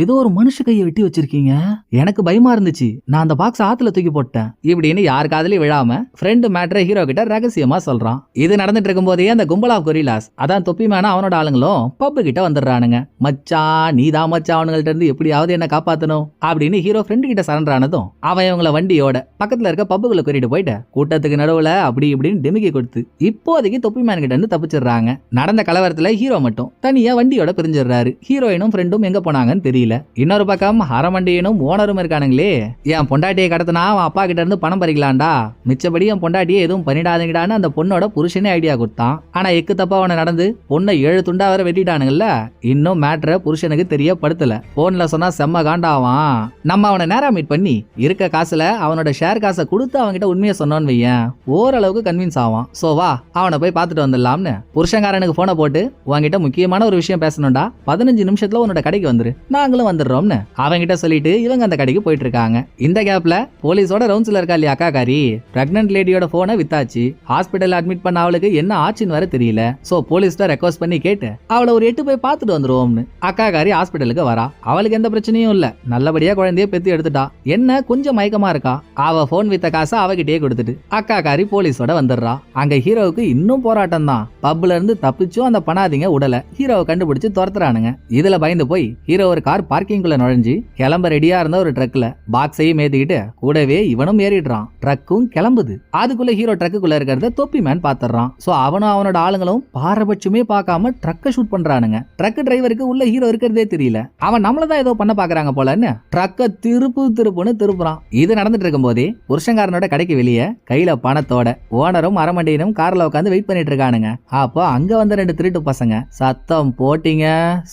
ஏதோ ஒரு மனுஷ கையை வெட்டி வச்சிருக்கீங்க, எனக்கு பயமா இருந்துச்சு, நான் அந்த பாக்ஸ் ஆத்துல தூக்கி போட்டேன் இப்படின்னு யாரு காதலி விழாம ஃப்ரெண்டு மேட்டரை ஹீரோ கிட்ட ரகசியமா சொல்றான். இது நடந்துட்டு இருக்கும் போதே அந்த கும்பல் ஆஃப் கொரில்லாஸ், அதான் தொப்பி மேனா அவனோட ஆளுங்களும் பப்பு கிட்ட வந்துடுறானுங்க. மச்சான் நீதான் மச்சான் அவனுங்கள்ட்ட இருந்து எப்படியாவது என்ன காப்பாத்தணும் அப்படின்னு ஹீரோ ஃப்ரெண்டு கிட்ட சரண்டர் ஆனதும் அவன் இவங்கள வண்டியோட பக்கத்துல இருக்க பப்புகளை கூட்டிட்டு போயிட்டு கூட்டத்துக்கு நடுவுல அப்படி இப்படின்னு டிமிக்கி கொடுத்து இப்போதைக்கு தொப்பி மேன் கிட்ட இருந்து தப்பிச்சிடுறாங்க. நடந்த கலவரத்துல ஹீரோ மட்டும் தனியா வண்டியோட பிரிஞ்சிடுறாரு. ஹீரோயினும் ஃப்ரெண்டும் எங்க போனாங்கன்னு தெரியல. இன்னொரு பக்கம் அரமண்டியனும் ஓனரும் இருக்கானுங்களே, என் பொண்டாட்டியை கடத்தினா அவன் அப்பா கிட்ட இருந்து பணம் பறிக்கலாம்டா, மிச்சபடி என் பொண்டாட்டியை எதுவும் பண்ணிடாதீங்கடான்னு அந்த பொண்ணோட புருஷனே ஐடியா கொடுத்தான். ஆனா எக்கு தப்பா அவனை நடந்து பொண்ணை 7 துண்டா வர வெட்டிட்டானுங்கல்ல. இன்னும் மேட்ரை புருஷனுக்கு தெரியப்படுத்தல. போன்ல சொன்னா செம்ம காண்டாவான். நம்ம அவனை நேரா மீட் பண்ணி இருக்க காசுல அவனோட ஷேர் காசை கொடுத்து அவன்கிட்ட உண்மையை சொன்னோன்னு வையன், ஓரளவுக்கு கன்வின்ஸ் ஆவான். சோ வா அவனை போய் பார்த்துட்டு வந்துடலாம்னு புருஷங்காரனுக்கு போனை போட்டு, உன்கிட்ட முக்கியமான ஒரு விஷயம் பேசணும்டா, 15 நிமிஷத்துல உன்னோட கடைக்கு வந்துரு, நாங்களும் வந்துடுறோம்னு அவன்கிட்ட சொல்லிட்டு இவங்க அந்த கடைக்கு போயிட்டு இருக்காங்க. இந்த கேப்ல போலீஸோட ரவுண்ட்ஸ்ல இருக்கா இல்லையா அக்காக்காரி, பிரெக்னன்ட் லேடியோட போனை வித்தாச்சு, ஹாஸ்பிட்டல் அட்மிட் பண்ண அவளுக்கு என்ன ஆச்சுன்னு வர தெரியல. சோ போலீஸ்ட ரெக்வஸ்ட் பண்ணி கேட்டு அவளை ஒரு 8 போய் பார்த்துட்டு வந்துருவோம்னு அக்காக்காரி ஹாஸ்பிட்டலுக்கு வரா. அவளுக்கு எந்த பிரச்சனையும் இல்ல, நல்லபடியா குழந்தைய பெத்து எடுத்துட்டா. என்ன கொஞ்சம் மயக்கமா இருக்கா. அவ போன் வித்த காசை அவகிட்டே கொடுத்துட்டு அக்காக்காரி போலீஸோட வந்துடுறா. அங்க ஹீரோவுக்கு இன்னும் போராட்டம் தான். பப்ல இருந்து தப்பிச்சும் அந்த பணாதிங்க உடல ஹீரோவை கண்டுபிடிச்சு துரத்துறானுங்க. இதுல பயந்து போய் ஹீரோ ஒரு கார் பார்க்கிங்குள்ள நுழைஞ்சு கிளம்ப ரெடியா இருந்த ஒரு ட்ரக்ல பாக்ஸையும் ஏத்திக்கிட்டு கூடவே இவனும் ஏறிடுறான். ட்ரக்கும் கிளம்புது. அதுக்குள்ள ஹீரோ ட்ரக்குள்ள இருக்கிறத தொப்பி மேன் பாத்துறான். சோ அவனும் அவனோட ஆளுங்களும் பாரபட்சமே பார்க்காம ட்ரக்க ஷூட் பண்றானுங்க. ட்ரக் டிரைவருக்கு உள்ள ஹீரோ இருக்கிறதே தெரியல. அவன் நம்மளதான் ஏதோ பண்ண பாக்குறாங்க போலன்னு ட்ரக்க திருப்புன்னு திருப்புறான். இது நடந்துட்டு இருக்கும் போதே புருஷங்காரனோட கடைக்கு வெளியே கையில பணத்தோட ஓனரும் அரமண்டியனும் கார்ல உட்காந்து வெயிட் பண்ணிட்டு இருக்கானுங்க. அப்போ அங்க வந்த 2 திருட்டு பசங்க, சத்தம் போட்டீங்க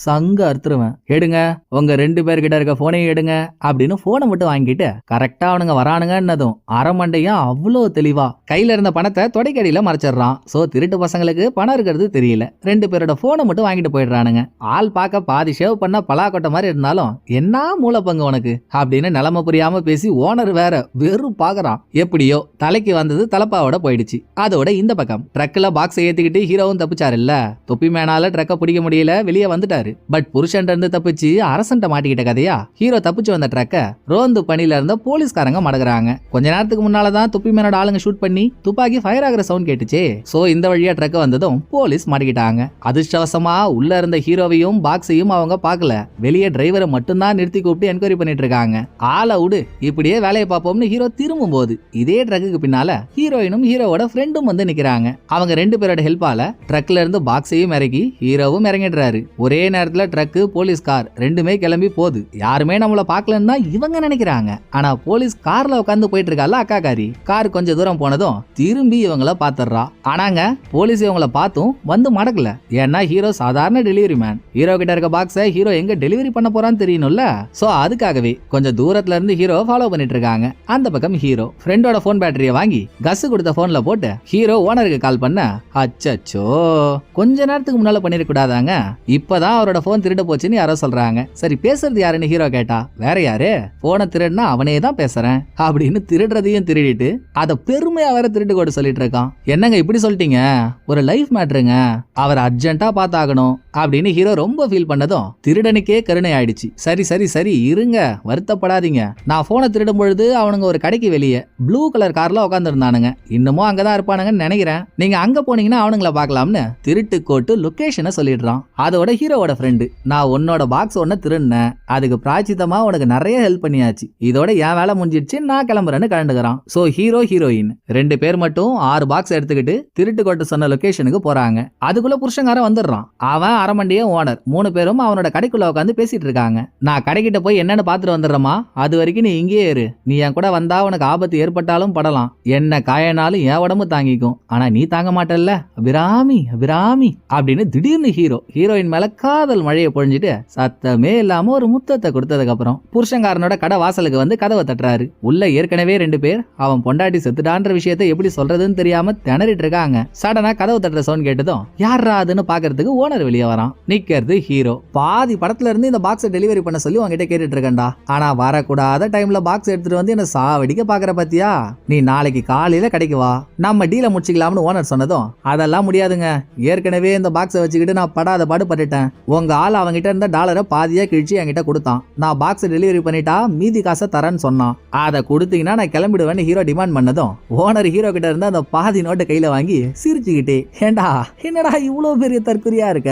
சங்க அறுத்துருவேன், எடுங்க உங்க 2 பேர்கிட்ட இருக்க போனையும் எடுங்க அப்படின்னு போனை மட்டும் வாங்கிட்டு கரெக்டா அவனுங்க வரானுங்கன்னதும் அரமண்டையும் அவ்வளோ தெளிவா கையில இருந்த பணத்தை தொடைக்கடியில மறைச்சிடறான். சோ திருட்டு பசங்களுக்கு பணம் இருக்கிறது தெரியல. 2 பேரோட போனை மட்டும் வாங்கிட்டு போயிடுறானுங்க. ஆள் பார்க்க பாதி ஷேவ் பண்ண பலாக்கொட்டை மாதிரி இருந்தாலும் என்ன மூளை பங்கு உனக்கு அப்படின்னு நிலைமை புரியாம பேசி ஓனர் வேற வெறும் பாக்குறான். எப்படியோ தலைக்கு வந்தது தலப்பாவோட போயிடுச்சு. அதோட இந்த பக்கம் ட்ரக்ல பாக்ஸ் ஏத்திக்கிட்டு ஹீரோவும் தப்பிச்சாரு இல்ல. தொப்பி மேனால ட்ரக்க பிடிக்க முடியல, வெளியே வந்துட்டாரு. பட் புருஷன் இருந்து தப்பிச்சு அரசன்ட்ட மாட்டிக்கிட்ட கதையா ஹீரோ தப்பிச்சு வந்த ட்ரக்க ரோந்து பணியில இருந்த போலீஸ்காரங்க மடக்குறாங்க. கொஞ்ச நேரத்துக்கு முன்னாலதான் தொப்பி மேனோட ஆளுங்க ஷூட் பண்ணி துப்பாக்கி ஃபயர் ஆகிற சவுண்ட் கேட்டுச்சு. சோ இந்த வழியா ட்ரக்க வந்ததும் போலீஸ் மாட்டிக்கிட்டாங்க. அதிர்ஷ்டவசமா உள்ள இருந்த ஹீரோவையும் பாக்ஸையும் அவங்க பார்க்கல. வெளியே டிரைவரை மட்டும்தான் நிறுத்தி கூப்பிட்டு என்கொயரி பண்ணிட்டு இருக்காங்க. ஆளை விடு, இப்படியே வேலையை பார்ப்போம்னு ஹீரோ திரும்பும் போது இதே ட்ரக்குக்கு பின்னால ஹீரோயினும் ஹீரோவோட ஃப்ரெண்டும் வந்து நிக்கிறாங்க. அவங்க 2 பேரோட ஹெல்ப்பால ட்ரக்ல இருந்து பாக்ஸையும் இறக்கி ஹீரோவும் இறங்கிடுறாரு. ஒரே நேரத்துல ட்ரக்கு போலீஸ் கார் ரெண்டுமே கிளம்பி போகுது. யாருமே நம்மள பார்க்கலன்னு தான் இவங்க நினைக்கிறாங்க. ஆனா போலீஸ் கார்ல உட்காந்து போயிட்டு இருக்கால அக்காக்காரி, கார் கொஞ்சம் தூரம் போனதும் திரும்பி இவங்கள பாத்துறா. ஆனாங்க போலீஸ் இவங்கள பார்த்தும் வந்து மடக்கல. ஏன்னா ஹீரோ சாதாரண டெலிவரி மேன். ஹீரோ கிட்ட இருக்க பாக்ஸை ஹீரோ எங்க டெலிவரி பண்ண போறான்னு தெரியணும்ல. சோ அதுக்காகவே கொஞ்சம் தூரத்துல இருந்து ஹீரோ ஃபாலோ பண்ணிட்டு இருக்காங்க. அந்த பக்கம் ஹீரோ ஃப்ரெண்டோட போன் பேட்டரிய வாங்கி கஸ் கொடுத்த போன்ல போட்டு ஹீரோ ஓனருக்கு கால் பண்ண, அச்சச்சோ கொஞ்ச நேரத்துக்கு முன்னால பண்ணிருக்க கூடாதாங்க, இப்பதான் அவரோட போன் திருட போச்சுன்னு யாரோ சொல்றாங்க. சரி பேசுறது யாருன்னு ஹீரோ கேட்டா, வேற யாரு, போனை திருடுனா அவனே தான் பேசுறேன் அப்படின்னு திருடுறதையும் திருடிட்டு அத பெருமையா வேற திருட்டு கூட சொல்லிட்டு இருக்கான். என்னங்க இப்படி சொல்லிட்டீங்க, ஒரு லைஃப் மேட்டருங்க, அவர் அர்ஜென்ட்டா பார்த்தாகணும் அப்படின்னு ஹீரோ ரொம்ப ஃபீல் பண்ணதும் திருடனுக்கே கருணை ஆயிடுச்சு. சரி சரி சரி இருங்க, வருத்தப்படாதீங்க, நான் போனை திருடும் பொழுது அவனுங்க ஒரு கடைக்கு வெளியே ப்ளூ கலர் கார்ல உட்கார்ந்து இருந்தானுங்க, இன்னமும் அங்கதான் இருப்பானுங்கன்னு நினைக்கிறேன், நீங்க அங்க போனீங்கன்னா அவனுங்கள பார்க்கலாம்னு திருட்டு கோட்டு லொகேஷனை சொல்லிடுறான். அதோட ஹீரோவோட ஃப்ரெண்டு, நான் உன்னோட பாக்ஸ் ஒன்ன திருடினேன், அதுக்கு பிராய்ச்சித்தமா உனக்கு நிறைய ஹெல்ப் பண்ணியாச்சு, இதோட என் வேலை முடிஞ்சிடுச்சு, நான் கிளம்புறேன்னு கலந்துக்கிறான். சோ ஹீரோ ஹீரோயின் 2 பேர் மட்டும் 6 பாக்ஸ் எடுத்துக்கிட்டு திருட்டு கோட்டு சொன்ன லொகேஷனுக்கு போறாங்க. அதுக்குள்ள புருஷங்காரன் வந்துடுறான். அவன் அரமண்டிய ஓனர், 3 பேரும் அவனோட கடைக்குள்ள உட்காந்து பேசிட்டு இருக்காங்க. நான் கடைக்கிட்ட போய் என்னன்னு பாத்துட்டு வந்துடுறமா, அது வரைக்கும் நீ இங்கேயே இரு, நீ என் கூட வந்தா உனக்கு ஆபத்து ஏற்பட்டாலும் படலாம், என்ன காயனாலும் என் உடம்பு தாங்கிக்கும், ஆனா நீ தாங்க மாட்டல்ல அபிராமி அபிராமி அப்படின்னு திடீர்னு ஹீரோயின் மேல காதல் மழையை பொழிஞ்சிட்டு சத்தமே இல்லாம ஒரு முத்தத்தை கொடுத்ததுக்கு அப்புறம் புருஷங்காரனோட கடை வாசலுக்கு வந்து கதவை தட்டுறாரு. உள்ள ஏற்கனவே 2 பேர் அவன் பொண்டாட்டி செத்துட்டான்ற விஷயத்தை எப்படி எப்படி சொல்றதுன்னு தெரியாம திணறிட்டு இருக்காங்க. சடனா கதவு தட்டுற சவுண்ட் கேட்டதும் யாரா அதுன்னு பாக்குறதுக்கு ஓனர் வெளியே வரான். நிக்கிறது ஹீரோ. பாதி படத்துல இருந்து இந்த பாக்ஸை டெலிவரி பண்ண சொல்லி உங்ககிட்ட கேட்டுட்டு இருக்கேன்டா. ஆனா வரக்கூடாத டைம்ல பாக்ஸ் எடுத்துட்டு வந்து என்ன சாவடிக்க பாக்குற பாத்தியா? நீ நாளைக்கு காலையில கடைக்கு வா, நம்ம டீலை முடிச்சுக்கலாம்னு ஓனர் சொன்னதும் அதெல்லாம் முடியாதுங்க. ஏற்கனவே இந்த பாக்ஸை வச்சுக்கிட்டு நான் படாத பாடு பட்டுட்டேன். உங்க ஆள் அவங்கிட்ட இருந்த டாலரை பாதியா கிழிச்சு என்கிட்ட கொடுத்தான். நான் பாக்ஸ் டெலிவரி பண்ணிட்டா மீதி காசை தரேன்னு சொன்னான். அதை கொடுத்தீங்கன்னா நான் கிளம்பிடுவேன்னு ஹீரோ டிமாண்ட் பண்ணதும் ஓனர் ஹீரோ கிட்ட இருந்து அந்த பாதி நோட்டை கையில வாங்கி சிரிச்சுக்கிட்டே, ஏண்டா என்னடா இவ்வளவு பெரிய தற்கொலையா இருக்க?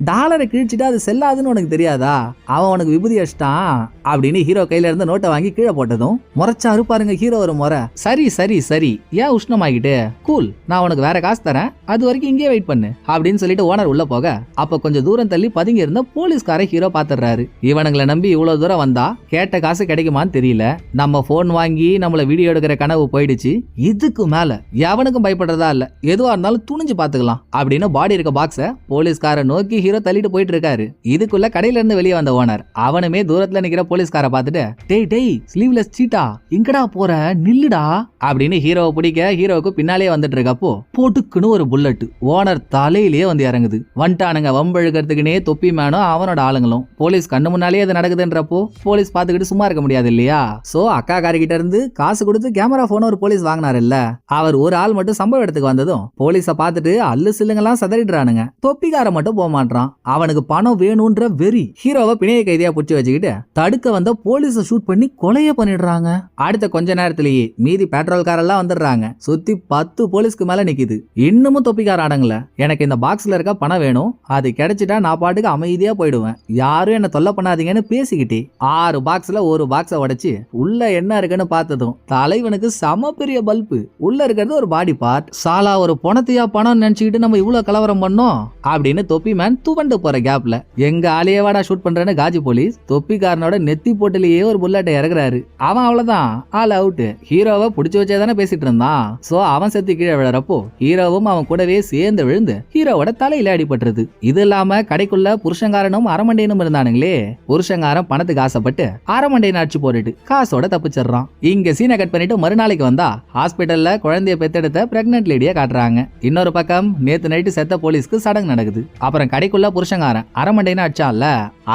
டாலரை கிழிச்சிட்டு அது செல்லாதுன்னு உனக்கு தெரியாதா? அவன் உனக்கு விபூதி அடிச்சிட்டான் அப்படின்னு ஹீரோ கையில இருந்து நோட்டை வாங்கி கீழே போட்டதும் முறைச்சாரு பாருங்க ஹீரோ ஒரு முறை. சரி சரி சரி, ஏன் உஷ்ணமாகிட்டு? கூல், நான் உனக்கு வேற காசு தரேன், அது வரைக்கும் இங்கே வெயிட் பண்ணு அப்படின்னு சொல்லிட்டு ஓனர் உள்ள போக அப்ப கொஞ்சம் தூரம் தள்ளி பதுங்கி இருந்த போலீஸ்கார ஹீரோ பாத்துறாரு. இவனுங்களை நம்பி இவ்வளவு தூரம் வந்தா கேட்ட காசு கிடைக்குமான்னு தெரியல. நம்ம போன் வாங்கி நம்மள வீடியோ எடுக்கிற கனவு போயிடுச்சு. இதுக்கு மேல எவனுக்கும் பயப்படுறதா இல்ல, எதுவா இருந்தாலும் துணிஞ்சு பாத்துக்கலாம் அப்படின்னு பாடி இருக்க பாக்ஸ போலீஸ்கார நோக்கி ஹீரோ தள்ளிட்டு போயிட்டு இருக்காரு. இதுக்குள்ள கடையில இருந்து வெளியே வந்த ஓனர் அவனுமே தூரத்துல நிக்கிற போலீஸ்கார பாத்துட்டு, டேய் டேய் ஸ்லீவ்லெஸ் சீட்டா, எங்கடா போற, நில்லுடா அப்படின்னு ஹீரோவை பிடிக்க ஹீரோவுக்கு பின்னாலே வந்துட்டு இருக்கப்போ போட்டுக்குன்னு ஒரு புல்லட் ஓனர் தலையிலேயே வந்து இறங்குது. வந்துட்டானுங்க வம்பழுக்கிறதுக்குனே தொப்பி மேனும் அவனோட ஆளுங்களும். போலீஸ் கண்ணு முன்னாலே அது நடக்குதுன்றப்போ போலீஸ் பாத்துக்கிட்டு சும்மா இருக்க முடியாது இல்லையா? சோ அக்கா காரிக்கிட்ட இருந்து காசு கொடுத்து கேமரா போன ஒரு போலீஸ் வாங்கினாரு இல்ல, அவர் ஒரு ஆள் மட்டும் சம்பவ இடத்துக்கு வந்ததும் போலீஸ பாத்துட்டு அல்லு சில்லுங்கெல்லாம் சதறிடுறானுங்க. தொப்பிக்கார மட்டும் போக மாட்டான். அவனுக்கு பணம் வேணும்ன்ற வெறி ஹீரோவை பிணைய கைதியா புடிச்சு வச்சுக்கிட்டு தடுக்க வந்த போலீஸ ஷூட் பண்ணி கொலைய பண்ணிடுறாங்க. அடுத்த கொஞ்ச நேரத்திலேயே மீதி பெட்ரோல் காரெல்லாம் வந்துடுறாங்க. சுத்தி 10 போலீஸ்க்கு மேல நிக்குது. இன்னமும் தொப்பிக்கார அடங்கல. எனக்கு இந்த பாக்ஸ்ல இருக்க பணம் வேணும், அது கிடைச்சிட்டா நான் பாட்டுக்கு அமைதியா போயிடுவேன், யாரும் என்ன தொல்லை பண்ணாதீங்கன்னு பேசிக்கிட்டே 6 பாக்ஸ்ல ஒரு பாக்ஸ உடைச்சு உள்ள என்ன இருக்குன்னு பார்த்ததும் தலைவனுக்கு சம பெரிய பல்பு. உள்ள இருக்கிறது ஒரு பாடி பார்ட். சாலா ஒரு பணத்தையா பணம் நினைச்சுக்கிட்டு நம்ம இவ்வளவு கலவரம் பண்ணோம் அப்படின்னு தொப்பி மேன் துவண்டு போற கேப்ல எங்க ஆளையவாடா ஷூட் பண்றேன்னு காஜி போலீஸ் தொப்பிக்காரனோட நெத்தி போட்டிலேயே ஒரு புல்லட்டை இறக்குறாரு. அவன் அவ்வளவுதான், ஆல் அவுட். ஹீரோவை புடிச்சு வச்சேதானே பேசிட்டு இருந்தான். சோ அவன் செத்து கீழே விழறப்போ ஹீரோவும் அவன் கூடவே சேர்ந்து விழுந்து ஹீரோவோட தலையில அடிபட்டுருது. இது இல்லாம கடைக்குள்ள புருஷங்காரனும் அரமண்டையனும் இருந்தானுங்களே. புருஷங்காரன் பணத்துக்கு ஆசைப்பட்டு அரமண்டையன் அடிச்சு போட்டுட்டு காசோட தப்பிச்சிடறான். இங்க சீனை கட் பண்ணிட்டு மறுநாளைக்கு வந்தா ஹாஸ்பிட்டல்ல குழந்தைய பெத்தெடுத்த பிரெக்னன்ட் லேடிய காட்டுறாங்க. இன்னொரு பக்கம் நேத்து நைட்டு செத்த போலீஸ்க்கு சடங்கு நடக்குது. அப்புறம் கடைக்குள்ள புருஷங்காரன் அரமண்டையன் அடிச்சான்ல,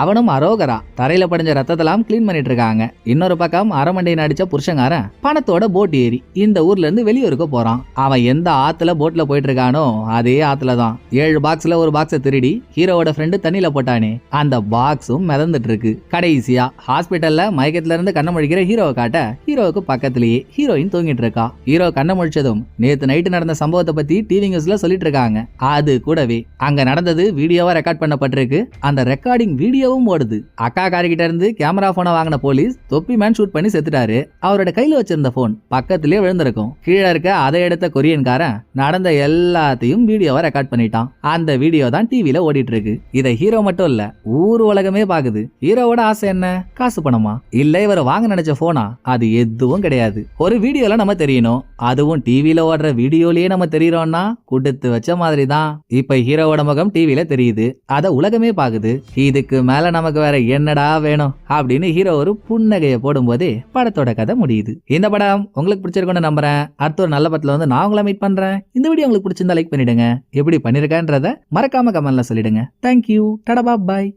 அவனும் அரோகரா தரையில படிஞ்ச ரத்தத்தெல்லாம் கிளீன் பண்ணிட்டு இருக்காங்க. இன்னொரு பக்கம் அரமண்டையன் அடிச்ச புருஷங்காரன் பணத்தோட போட் ஏறி இந்த ஊர்ல இருந்து வெளியூருக்கு போறான். அவன் எந்த ஆத்துல போட்ல போயிட்டு இருக்கானோ அதே ஆத்துல தான் 7 பாக்ஸ்ல ஒரு பாக்ஸ திருடி ஹீரோவோட ஃப்ரெண்டு தண்ணியில போட்டானே அந்த பாக்ஸும் மிதந்துட்டு இருக்கு. கடைசியா ஹாஸ்பிட்டல்ல மயக்கத்துல இருந்து கண்ண முழிக்கிற ஹீரோவை காட்ட ஹீரோவுக்கு பக்கத்திலேயே ஹீரோயின் தூங்கிட்டு இருக்கா. ஹீரோ கண்ண முழிச்சதும் நேத்து நைட்டு நடந்த சம்பவத்தை பத்தி டிவி நியூஸ்ல சொல்லிட்டு இருக்காங்க. அது கூடவே அங்க நடந்தது வீடியோவா ரெக்கார்ட் பண்ணப்பட்டிருக்கு. அந்த ரெக்கார்டிங் வீடியோவும் ஓடுது. அக்கா காரிக்கிட்ட இருந்து கேமரா போனை வாங்கின போலீஸ் தொப்பி மேன் ஷூட் பண்ணி செத்துட்டாரு. அவரோட கையில வச்சிருந்த போன் பக்கத்திலே விழுந்திருக்கும். கீழே இருக்க அதை எடுத்த கொரியன்காரன் நடந்த எல்லாத்தையும் வீடியோவா ரெக்கார்ட் பண்ணிட்டான். அந்த வீடியோ தான் டிவில ஓடிட்டு இருக்கு. இதை ஹீரோ மட்டும் இல்ல ஊர் உலகமே பாக்குது. ஹீரோவோட ஆசை என்ன? காசு பணமா? இல்ல இவர் வாங்க நினைச்ச போனா? அது எதுவும் கிடையாது. ஒரு வீடியோல நம்ம தெரியணும், அதுவும் டிவில ஓடுற வீடியோலயே நம்ம தெரியறோம்னா கொடுத்து வச்ச மாதிரி தான். இப்ப ஹீரோவோட முகம் டிவில தெரியுது, அத உலகமே பாக்குது. இதுக்கு மேல நமக்கு வேற என்னடா வேணும் அப்படின்னு ஹீரோ ஒரு புன்னகையை போடும் போதே படத்தோட கதை முடியுது. இந்த படம் உங்களுக்கு பிடிச்சிருக்கும்னு நம்புறேன். அடுத்த ஒரு நல்ல படத்துல வந்து நான் உங்களை மீட் பண்றேன். இந்த வீடியோ உங்களுக்கு பிடிச்சிருந்தா லைக் பண்ணிடுங்க. எப்படி பண்ணிருக்கேன்றத மறக்காம கமெண்ட்ல சொல்லிடுங்க. தேங்க்யூ. டடா பாய்.